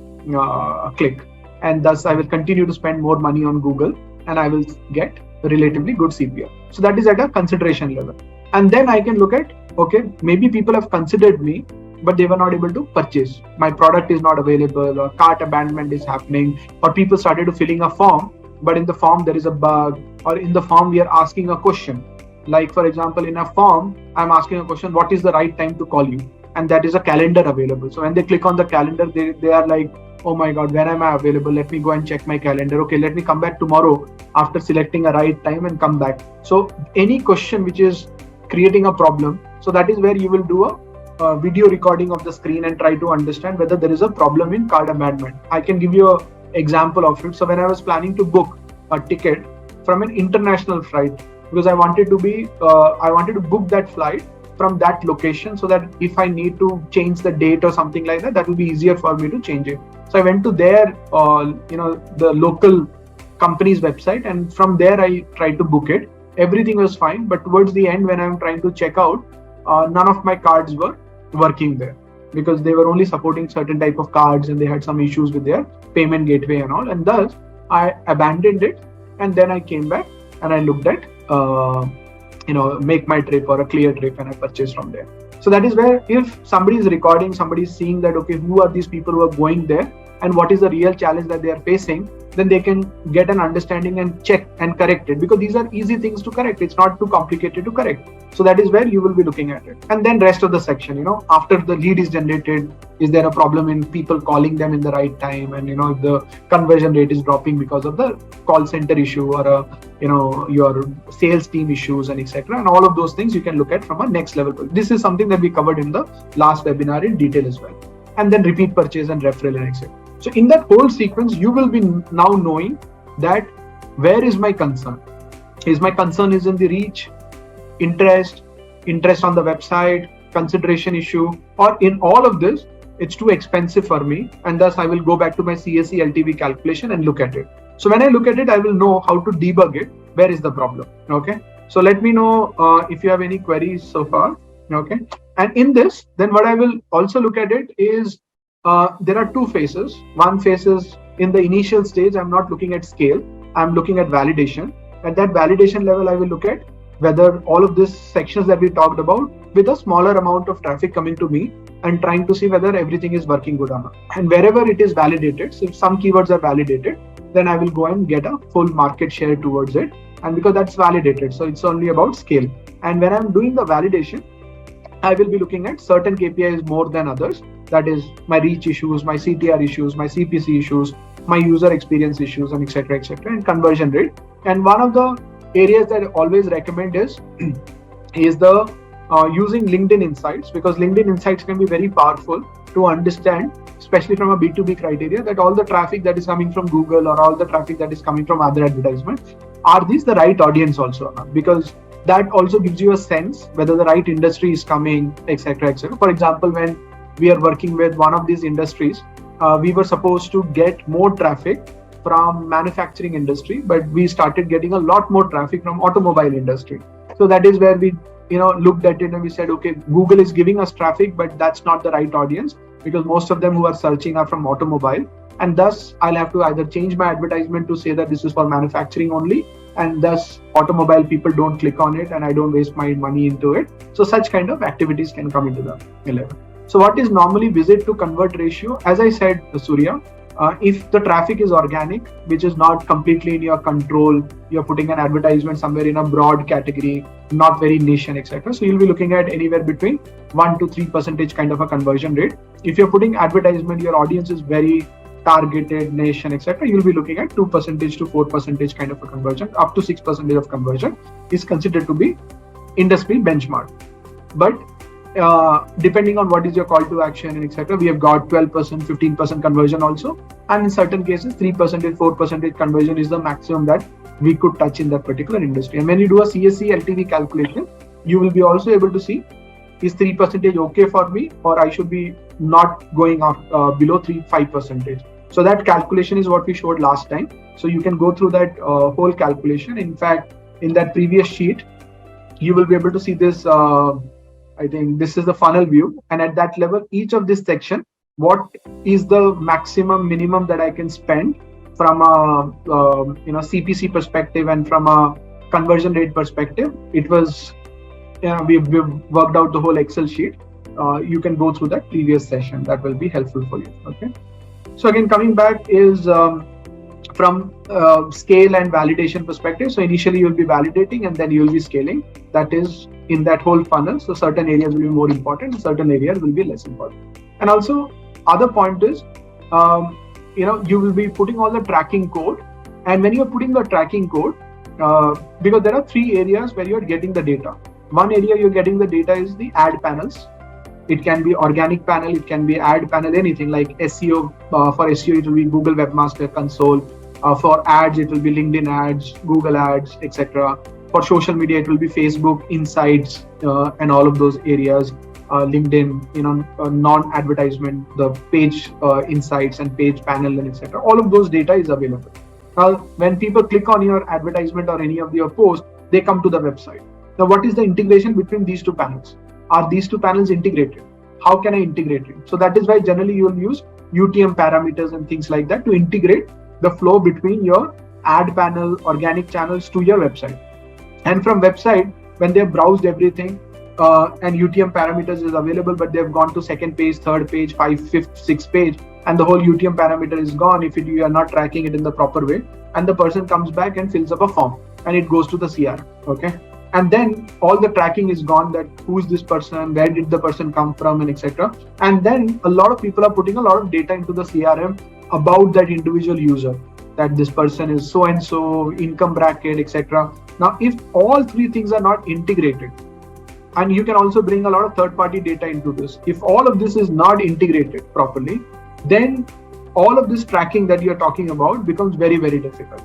click, and thus I will continue to spend more money on Google, and I will get relatively good CPL. So that is at a consideration level. And then I can look at, okay, maybe people have considered me, but they were not able to purchase. My product is not available, or cart abandonment is happening, or people started to filling a form, but in the form there is a bug, or in the form we are asking a question. Like for example, in a form, I'm asking a question, what is the right time to call you? And that is a calendar available. So when they click on the calendar, they are like, oh my God, when am I available? Let me go and check my calendar. Okay, let me come back tomorrow after selecting a right time and come back. So any question which is creating a problem, so that is where you will do a video recording of the screen and try to understand whether there is a problem in cart abandonment. I can give you an example of it. So when I was planning to book a ticket from an international flight, because I wanted to book that flight from that location, so that if I need to change the date or something like that, that will be easier for me to change it. So I went to their, the local company's website, and from there I tried to book it. Everything was fine, but towards the end, when I'm trying to check out, none of my cards were working there, because they were only supporting certain type of cards, and they had some issues with their payment gateway and all. And thus I abandoned it, and then I came back and I looked at make my trip or a clear trip, and I purchased from there. So that is where, if somebody is recording, somebody is seeing that, okay, who are these people who are going there and what is the real challenge that they are facing, then they can get an understanding and check and correct it, because these are easy things to correct. It's not too complicated to correct. So that is where you will be looking at it. And then rest of the section, after the lead is generated, is there a problem in people calling them in the right time? And, if the conversion rate is dropping because of the call center issue, or, your sales team issues, and etc. And all of those things you can look at from a next level. This is something that we covered in the last webinar in detail as well. And then repeat purchase and referral and etc. So in that whole sequence, you will be now knowing that where is my concern? Is my concern is in the reach, interest on the website, consideration issue, or in all of this, it's too expensive for me, and thus I will go back to my CAC LTV calculation and look at it. So when I look at it, I will know how to debug it. Where is the problem? Okay. So let me know if you have any queries so far. Okay. And in this, then what I will also look at it is, there are two phases. One phase is in the initial stage, I'm not looking at scale, I'm looking at validation. At that validation level, I will look at whether all of these sections that we talked about, with a smaller amount of traffic coming to me, and trying to see whether everything is working good or not. And wherever it is validated, so if some keywords are validated, then I will go and get a full market share towards it. And because that's validated, so it's only about scale. And when I'm doing the validation, I will be looking at certain KPIs more than others. That is my reach issues, my CTR issues, my CPC issues, my user experience issues, and etc., and conversion rate. And one of the areas that I always recommend is the using LinkedIn Insights, because LinkedIn Insights can be very powerful to understand, especially from a B2B criteria, that all the traffic that is coming from Google or all the traffic that is coming from other advertisements, are these the right audience also or not? Because that also gives you a sense whether the right industry is coming, etc. For example, when we are working with one of these industries, we were supposed to get more traffic from manufacturing industry, but we started getting a lot more traffic from automobile industry. So that is where we looked at it and we said, okay, Google is giving us traffic, but that's not the right audience, because most of them who are searching are from automobile. And thus I'll have to either change my advertisement to say that this is for manufacturing only, and thus automobile people don't click on it and I don't waste my money into it. So such kind of activities can come into the 11. So what is normally visit to convert ratio? As I said, Surya, if the traffic is organic, which is not completely in your control, you're putting an advertisement somewhere in a broad category, not very niche and etc. So you'll be looking at anywhere between 1 to 3% kind of a conversion rate. If you're putting advertisement, your audience is very targeted, niche and etc., you'll be looking at 2% to 4% kind of a conversion. Up to 6% of conversion is considered to be industry benchmark. But depending on what is your call to action and etc., we have got 12%, 15% conversion also, and in certain cases 3%, 4% conversion is the maximum that we could touch in that particular industry. And when you do a CAC LTV calculation, you will be also able to see, is 3% okay for me, or I should be not going up below 5%. So that calculation is what we showed last time. So you can go through that whole calculation. In fact, in that previous sheet, you will be able to see this. I think this is the funnel view, and at that level, each of this section, what is the maximum minimum that I can spend from a CPC perspective and from a conversion rate perspective. It was, we've worked out the whole Excel sheet. You can go through that previous session. That will be helpful for you. Okay. So again, coming back is from scale and validation perspective. So initially you'll be validating and then you'll be scaling. That is in that whole funnel. So certain areas will be more important, certain areas will be less important. And also other point is, you will be putting all the tracking code. And when you're putting the tracking code, because there are three areas where you're getting the data. One area you're getting the data is the ad panels. It can be organic panel, it can be ad panel, anything like SEO. For SEO, it will be Google Webmaster Console. For ads, it will be LinkedIn ads, Google ads, etc. For social media, it will be Facebook Insights and all of those areas. LinkedIn, non-advertisement, the page insights and page panel and etc. All of those data is available. Now, when people click on your advertisement or any of your posts, they come to the website. Now, what is the integration between these two panels? Are these two panels integrated? How can I integrate it? So that is why generally you will use UTM parameters and things like that to integrate the flow between your ad panel, organic channels to your website. And from website, when they've browsed everything and UTM parameters is available, but they've gone to second page, third page, fifth, sixth page, and the whole UTM parameter is gone if you are not tracking it in the proper way, and the person comes back and fills up a form and it goes to the CRM. Okay. And then all the tracking is gone, that who is this person, where did the person come from, and etc. And then a lot of people are putting a lot of data into the CRM about that individual user, that this person is so and so, income bracket, etc. Now, if all three things are not integrated, and you can also bring a lot of third-party data into this, if all of this is not integrated properly, then all of this tracking that you're talking about becomes very, very difficult.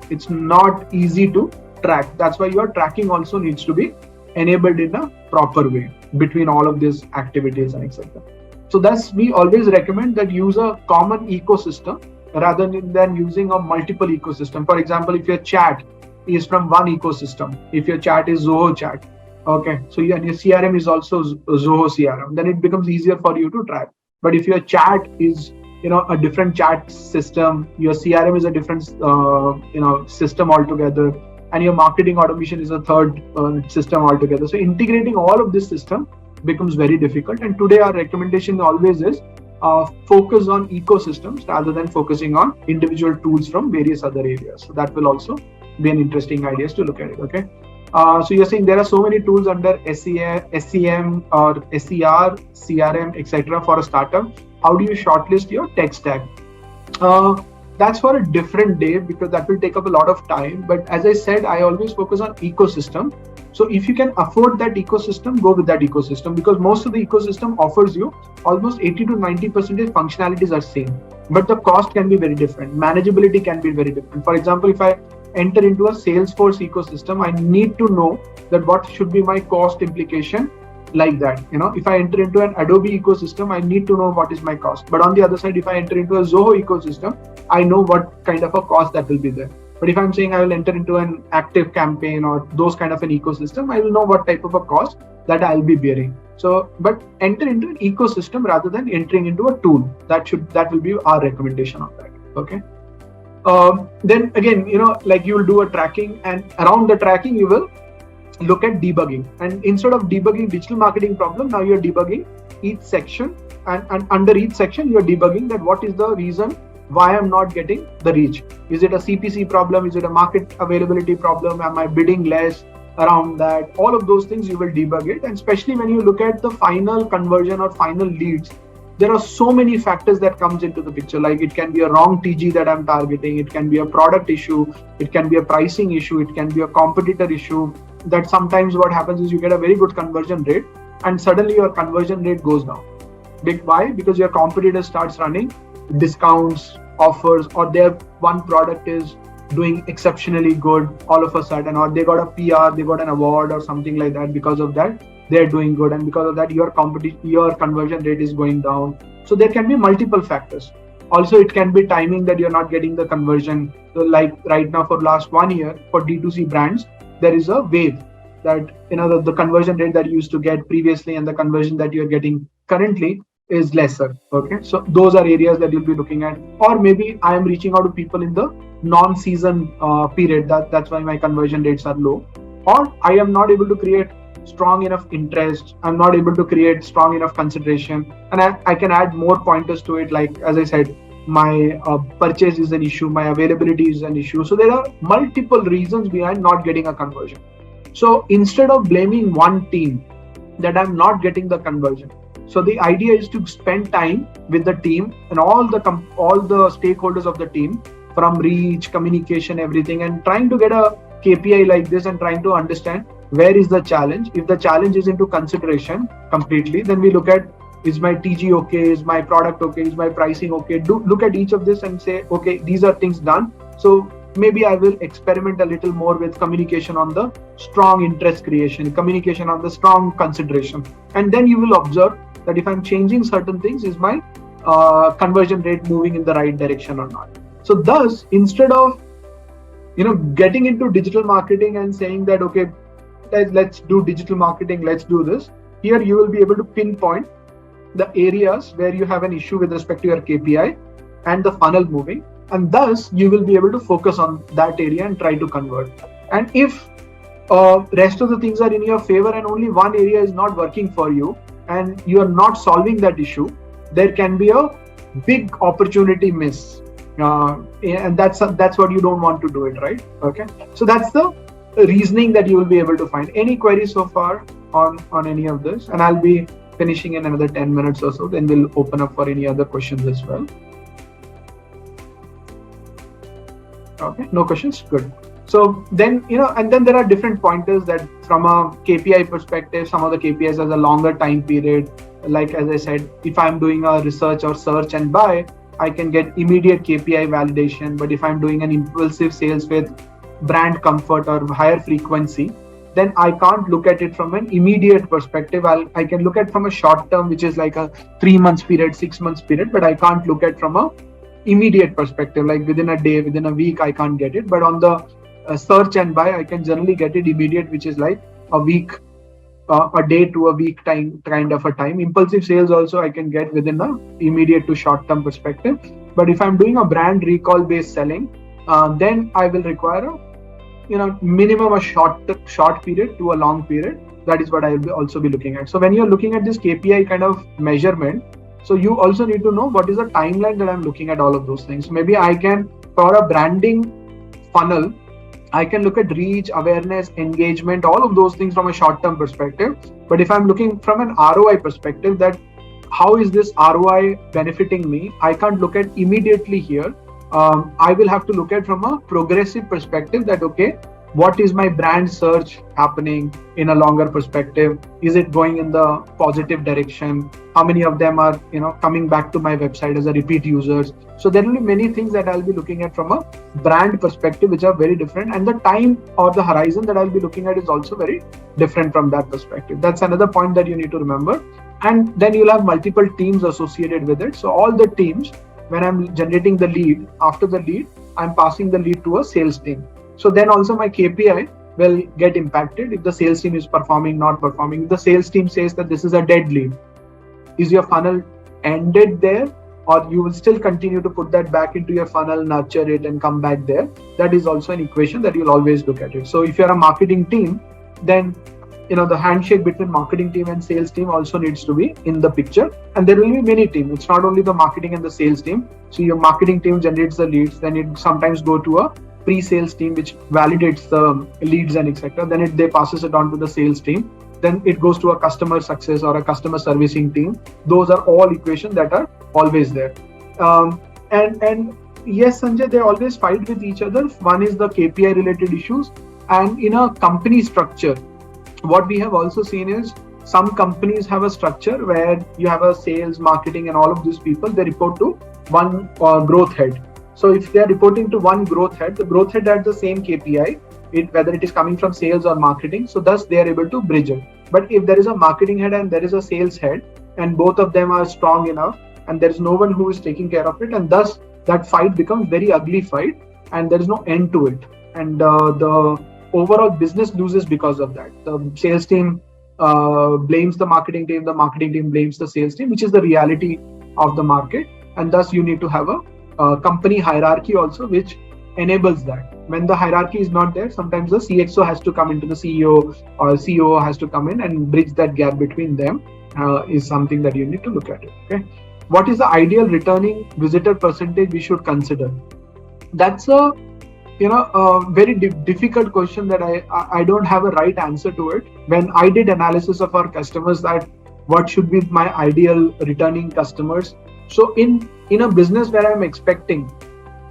It's not easy to track. That's why your tracking also needs to be enabled in a proper way between all of these activities and etc. So thus we always recommend that use a common ecosystem rather than using a multiple ecosystem. For example, if your chat is from one ecosystem, if your chat is Zoho chat, okay, so your CRM is also Zoho CRM, then it becomes easier for you to track. But if your chat is a different chat system, your CRM is a different system altogether, and your marketing automation is a third system altogether. So integrating all of this system becomes very difficult. And today our recommendation always is focus on ecosystems rather than focusing on individual tools from various other areas. So that will also be an interesting idea to look at it. Okay. So you're saying there are so many tools under SEM or SER, CRM, etc. for a startup. How do you shortlist your tech stack? That's for a different day because that will take up a lot of time. But as I said, I always focus on ecosystem. So if you can afford that ecosystem, go with that ecosystem, because most of the ecosystem offers you almost 80 to 90% functionalities are same, but the cost can be very different. Manageability can be very different. For example, if I enter into a Salesforce ecosystem, I need to know that what should be my cost implication like that. If I enter into an Adobe ecosystem, I need to know what is my cost. But on the other side, if I enter into a Zoho ecosystem, I know what kind of a cost that will be there. But if I'm saying I will enter into an Active Campaign or those kind of an ecosystem, I will know what type of a cost that I'll be bearing. So, but enter into an ecosystem rather than entering into a tool. That will be our recommendation on that. Okay. Then again, like you will do a tracking, and around the tracking, you will look at debugging. And instead of debugging digital marketing problem, now you're debugging each section, and under each section, you're debugging that what is the reason why I'm not getting the reach. Is it a CPC problem? Is it a market availability problem? Am I bidding less around that? All of those things you will debug it. And especially when you look at the final conversion or final leads, there are so many factors that comes into the picture. Like it can be a wrong TG that I'm targeting. It can be a product issue. It can be a pricing issue. It can be a competitor issue. That sometimes what happens is you get a very good conversion rate and suddenly your conversion rate goes down. Why? Because your competitor starts running discounts, offers, or their one product is doing exceptionally good all of a sudden, or they got a PR, they got an award or something like that. Because of that, they're doing good, and because of that, your conversion rate is going down. So there can be multiple factors. Also, it can be timing that you're not getting the conversion. So like right now for last 1 year for D2C brands, there is a wave. that the conversion rate that you used to get previously and the conversion that you're getting currently is lesser. Okay, so those are areas that you'll be looking at. Or maybe I am reaching out to people in the non-season period, that's why my conversion rates are low. Or I am not able to create strong enough interest, I'm not able to create strong enough consideration, and I can add more pointers to it, like as I said, my purchase is an issue, my availability is an issue. So there are multiple reasons behind not getting a conversion. So instead of blaming one team that I'm not getting the conversion, so the idea is to spend time with the team and all the stakeholders of the team, from reach, communication, everything, and trying to get a KPI like this and trying to understand where is the challenge. If the challenge is into consideration completely, then we look at, is my TG okay? Is my product okay? Is my pricing okay? Look at each of this and say, okay, these are things done. So maybe I will experiment a little more with communication on the strong interest creation, communication on the strong consideration. And then you will observe that if I'm changing certain things, is my conversion rate moving in the right direction or not? So thus, instead of getting into digital marketing and saying that, okay, let's do digital marketing, let's do this, here you will be able to pinpoint the areas where you have an issue with respect to your KPI and the funnel moving, and thus you will be able to focus on that area and try to convert. And if rest of the things are in your favor and only one area is not working for you and you are not solving that issue, there can be a big opportunity miss, and that's what you don't want to do it, right? Okay, so that's the reasoning that you will be able to find. Any queries so far on any of this? And I'll be finishing in another 10 minutes or so, then we'll open up for any other questions as well. Okay, no questions? Good. So then, and then there are different pointers that from a KPI perspective, some of the KPIs has a longer time period. Like, as I said, if I'm doing a research or search and buy, I can get immediate KPI validation. But if I'm doing an impulsive sales with brand comfort or higher frequency, then I can't look at it from an immediate perspective. I can look at from a short term, which is like a 3 months period, 6 months period, but I can't look at from a immediate perspective, like within a day, within a week, I can't get it. But on the search and buy, I can generally get it immediate, which is like a week, a day to a week time, kind of a time. Impulsive sales also I can get within a immediate to short term perspective. But if I'm doing a brand recall based selling, then I will require a minimum a short period to a long period. That is what I will also be looking at. So when you're looking at this KPI kind of measurement, so you also need to know what is the timeline that I'm looking at all of those things. Maybe I can, for a branding funnel, I can look at reach, awareness, engagement, all of those things from a short-term perspective. But if I'm looking from an ROI perspective, that how is this ROI benefiting me, I can't look at immediately here. I will have to look at from a progressive perspective that, okay, what is my brand search happening in a longer perspective? Is it going in the positive direction? How many of them are, coming back to my website as a repeat users? So there will be many things that I'll be looking at from a brand perspective, which are very different. And the time or the horizon that I'll be looking at is also very different from that perspective. That's another point that you need to remember. And then you'll have multiple teams associated with it. So all the teams, when I'm generating the lead, after the lead, I'm passing the lead to a sales team. So then also my KPI will get impacted if the sales team is performing, not performing. If the sales team says that this is a dead lead, is your funnel ended there, or you will still continue to put that back into your funnel, nurture it and come back there? That is also an equation that you'll always look at it. So if you're a marketing team, then the handshake between marketing team and sales team also needs to be in the picture. And there will be many teams. It's not only the marketing and the sales team. So your marketing team generates the leads, then it sometimes go to a pre-sales team which validates the leads and etc. Then they passes it on to the sales team. Then it goes to a customer success or a customer servicing team. Those are all equations that are always there. And yes, Sanjay, they always fight with each other. One is the KPI related issues, and in a company structure, what we have also seen is some companies have a structure where you have a sales, marketing, and all of these people, they report to one growth head. So if they are reporting to one growth head, the growth head has the same KPI, whether it is coming from sales or marketing. So thus they are able to bridge it. But if there is a marketing head and there is a sales head, and both of them are strong enough, and there is no one who is taking care of it, and thus that fight becomes very ugly fight, and there is no end to it. And the overall business loses because of that. The sales team blames the marketing team blames the sales team, which is the reality of the market. And thus you need to have a company hierarchy also, which enables that. When the hierarchy is not there, sometimes the CXO has to come into the CEO, or COO has to come in and bridge that gap between them, is something that you need to look at it. Okay, what is the ideal returning visitor percentage we should consider? That's a very difficult question that I don't have a right answer to it. When I did analysis of our customers, that what should be my ideal returning customers. So in a business where I'm expecting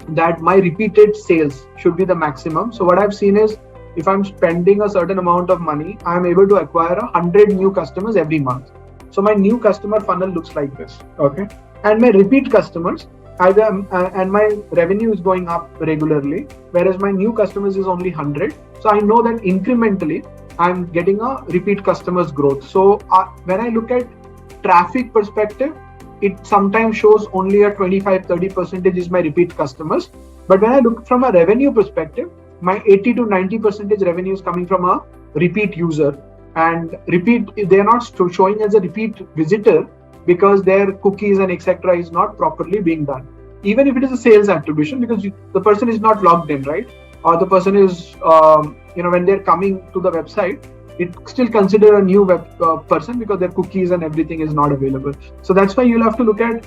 that my repeated sales should be the maximum, so what I've seen is, if I'm spending a certain amount of money, I'm able to acquire 100 new customers every month. So my new customer funnel looks like this. Okay, and my repeat customers, and my revenue is going up regularly, whereas my new customers is only 100. So I know that incrementally I'm getting a repeat customers growth. So when I look at traffic perspective, it sometimes shows only a 25-30% is my repeat customers. But when I look from a revenue perspective, my 80 to 90% revenue is coming from a repeat user. And repeat, they are not showing as a repeat visitor, because their cookies and etc. is not properly being done. Even if it is a sales attribution, because the person is not logged in, right? Or the person is, when they're coming to the website, it's still considered a new web person, because their cookies and everything is not available. So that's why you'll have to look at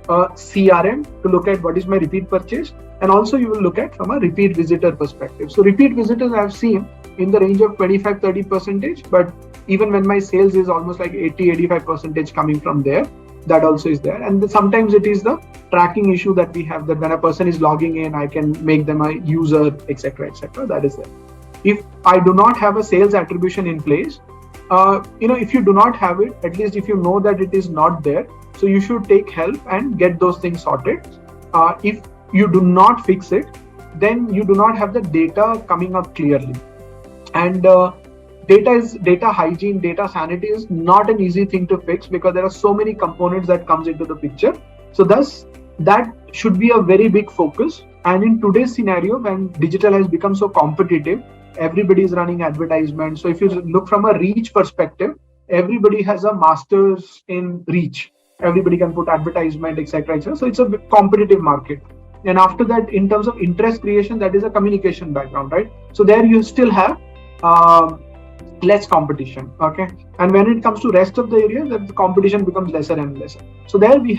CRM to look at what is my repeat purchase, and also you will look at from a repeat visitor perspective. So repeat visitors I've seen in the range of 25-30%, but even when my sales is almost like 80-85% coming from there, that also is there. And sometimes it is the tracking issue that we have, that when a person is logging in, I can make them a user, etc. That is there. If I do not have a sales attribution in place, if you do not have it, at least if you know that it is not there, so you should take help and get those things sorted. If you do not fix it, then you do not have the data coming up clearly. And data hygiene, data sanity is not an easy thing to fix, because there are so many components that comes into the picture. So thus, that should be a very big focus. And in today's scenario, when digital has become so competitive, everybody is running advertisements. So if you look from a reach perspective, everybody has a master's in reach. Everybody can put advertisement, etc. So it's a competitive market. And after that, in terms of interest creation, that is a communication background, right? So there you still have less competition. Okay, and when it comes to rest of the areas, the competition becomes lesser and lesser. So there we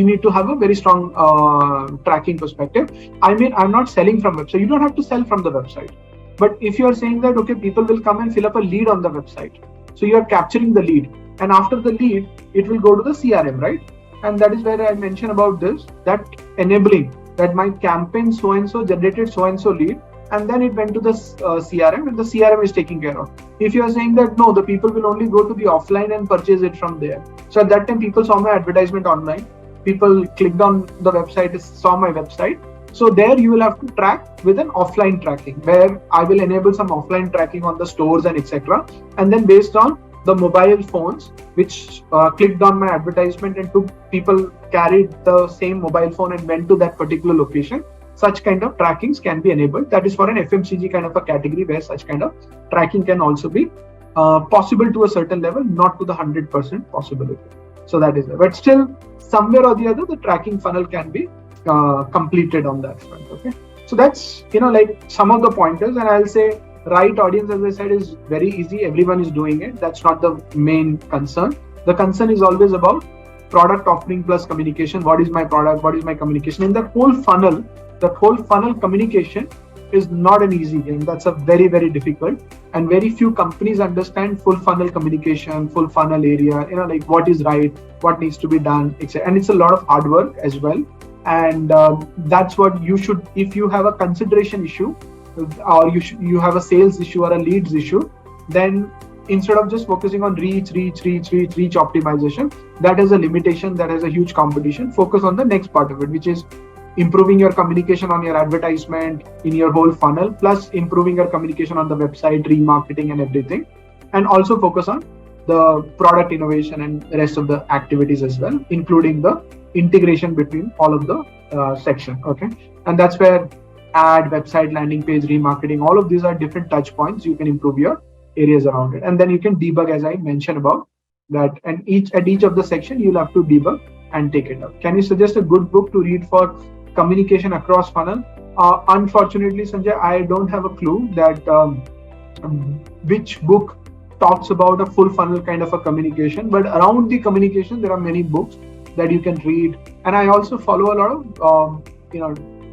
need to have a very strong tracking perspective. I mean, I'm not selling from website. You don't have to sell from the website. But if you are saying that, okay, people will come and fill up a lead on the website, so you are capturing the lead, and after the lead, it will go to the CRM, right? And that is where I mentioned about this, that enabling that my campaign so-and-so generated so-and-so lead, and then it went to the CRM, and the CRM is taking care of. If you are saying that, no, the people will only go to the offline and purchase it from there. So at that time, people saw my advertisement online. People clicked on the website, saw my website. So there you will have to track with an offline tracking, where I will enable some offline tracking on the stores and etc. And then based on the mobile phones which clicked on my advertisement, and people carried the same mobile phone and went to that particular location, such kind of trackings can be enabled. That is for an FMCG kind of a category, where such kind of tracking can also be possible to a certain level, not to the 100% possibility. So that is there. But still, somewhere or the other, the tracking funnel can be completed on that front. Okay, so that's like some of the pointers. And I'll say right audience, as I said, is very easy. Everyone is doing it. That's not the main concern. The concern is always about product offering plus communication. What is my product? What is my communication? In that whole funnel communication is not an easy game. That's a very, very difficult, and very few companies understand full funnel communication, full funnel area, like what is right, what needs to be done, etc. And it's a lot of hard work as well. And that's what you should, if you have a consideration issue, or you have a sales issue or a leads issue, then instead of just focusing on reach optimization, that is a limitation, that is a huge competition. Focus on the next part of it, which is improving your communication on your advertisement in your whole funnel, plus improving your communication on the website, remarketing and everything. And also focus on the product innovation and the rest of the activities as well, including the integration between all of the section. Okay, and that's where ad, website, landing page, remarketing. All of these are different touch points. You can improve your areas around it, and then you can debug, as I mentioned about that. And at each of the section, you'll have to debug and take it up. Can you suggest a good book to read for communication across funnel? Unfortunately, Sanjay, I don't have a clue that which book talks about a full funnel kind of a communication, but around the communication there are many books that you can read. And I also follow a lot of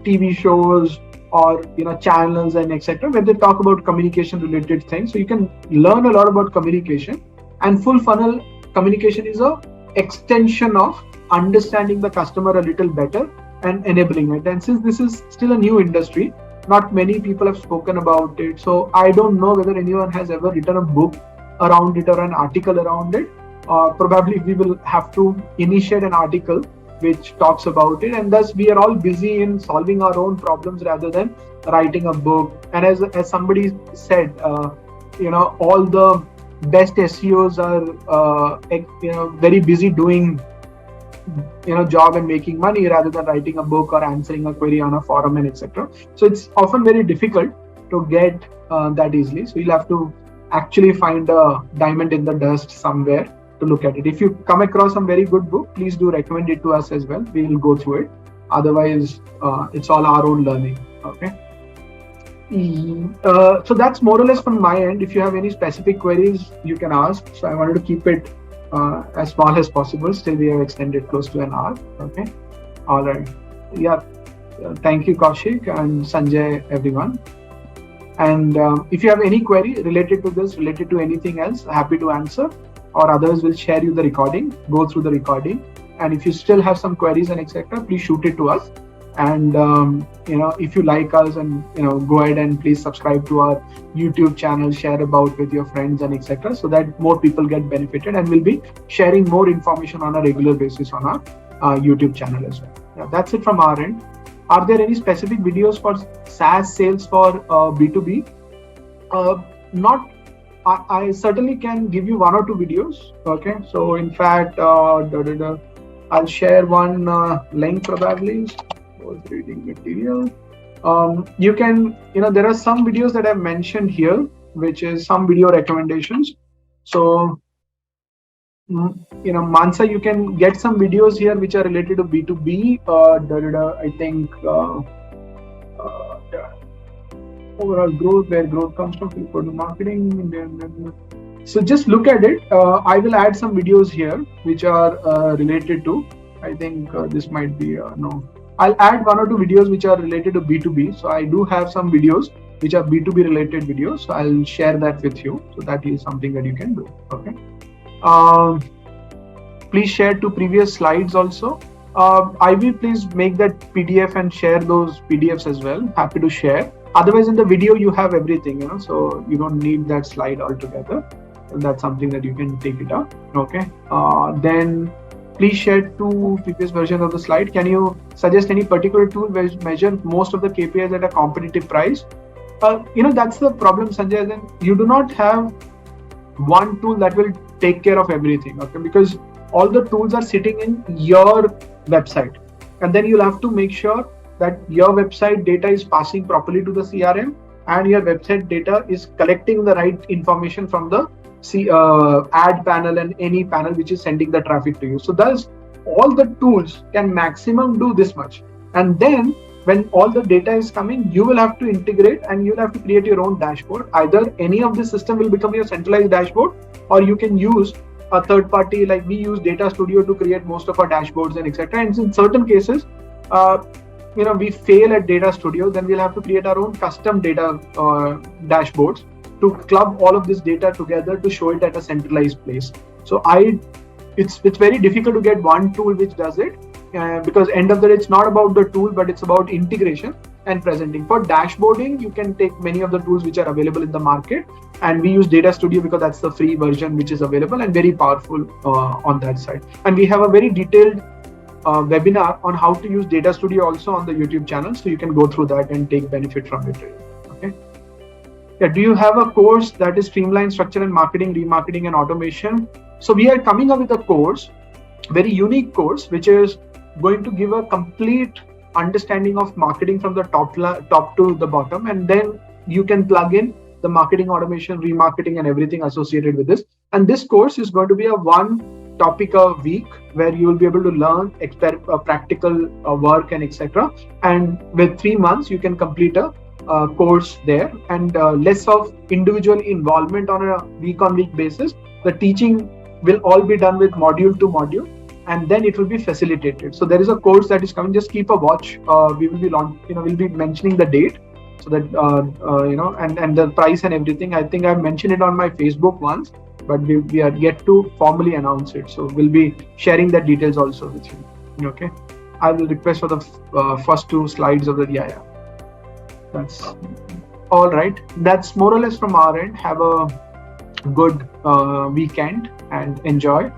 TV shows or channels and etc., where they talk about communication related things, so you can learn a lot about communication. And full funnel communication is a extension of understanding the customer a little better and enabling it. And since this is still a new industry, not many people have spoken about it, so I don't know whether anyone has ever written a book around it or an article around it. Probably we will have to initiate an article which talks about it, and thus we are all busy in solving our own problems rather than writing a book. And as somebody said, all the best SEOs are very busy doing job and making money rather than writing a book or answering a query on a forum and etc. So it's often very difficult to get that easily. So you'll have to actually find a diamond in the dust somewhere to look at it. If you come across some very good book, please do recommend it to us as well. We will go through it. Otherwise, it's all our own learning. Okay. So that's more or less from my end. If you have any specific queries, you can ask. So I wanted to keep it as small as possible. Still, we have extended close to an hour. Okay. All right. Yeah. Thank you, Kaushik and Sanjay, everyone. And if you have any query related to this, related to anything else, happy to answer. Or others will share you the recording, go through the recording. And if you still have some queries and etc., please shoot it to us. And if you like us, and go ahead and please subscribe to our YouTube channel, share about with your friends and etc., so that more people get benefited, and we'll be sharing more information on a regular basis on our YouTube channel as well. Yeah, that's it from our end. Are there any specific videos for SaaS sales for B2B? Not. I certainly can give you one or two videos. Okay, so in fact, I'll share one link probably. Reading material. You can, there are some videos that I've mentioned here, which is some video recommendations. So, Mansa, you can get some videos here which are related to B2B. I think overall growth, where growth comes from, people to marketing. So just look at it. I will add some videos here which are related to. I think this might be no. I'll add one or two videos which are related to B2B. So I do have some videos which are B2B related videos. So I'll share that with you. So that is something that you can do. Okay. Please share to previous slides also. I will please make that PDF and share those PDFs as well. Happy to share. Otherwise, in the video you have everything, so you don't need that slide altogether. And that's something that you can take it up. Okay. Then please share two previous versions of the slide. Can you suggest any particular tool which measure most of the KPIs at a competitive price? That's the problem, Sanjay. Then you do not have one tool that will take care of everything. Okay, because all the tools are sitting in your website, and then you'll have to make sure that your website data is passing properly to the CRM, and your website data is collecting the right information from the ad panel and any panel which is sending the traffic to you. So thus all the tools can maximum do this much, and then when all the data is coming, you will have to integrate and you'll have to create your own dashboard. Either any of the system will become your centralized dashboard, or you can use a third party, like we use Data Studio to create most of our dashboards and etc. And in certain cases we fail at Data Studio, then we'll have to create our own custom data dashboards to club all of this data together to show it at a centralized place. So it's very difficult to get one tool which does it, because end of the day it's not about the tool, but it's about integration and presenting. For dashboarding, you can take many of the tools which are available in the market, and we use Data Studio because that's the free version which is available and very powerful on that side. And we have a very detailed webinar on how to use Data Studio also on the YouTube channel, so you can go through that and take benefit from it. Okay. Yeah, do you have a course that is streamlined structure and marketing, remarketing and automation? So we are coming up with a course, very unique course, which is going to give a complete understanding of marketing from the top to the bottom, and then you can plug in the marketing automation, remarketing, and everything associated with this. And this course is going to be a one topic a week where you will be able to learn practical work and etc. And with 3 months, you can complete a course there, and less of individual involvement on a week-on-week basis. The teaching will all be done with module to module, and then it will be facilitated. So there is a course that is coming. Just keep a watch. We will be we'll be mentioning the date, so that and the price and everything. I think I've mentioned it on my Facebook once, but we are yet to formally announce it. So we'll be sharing the details also with you. Okay. I will request for the first 2 slides of the That's all right. That's more or less from our end. Have a good weekend and enjoy.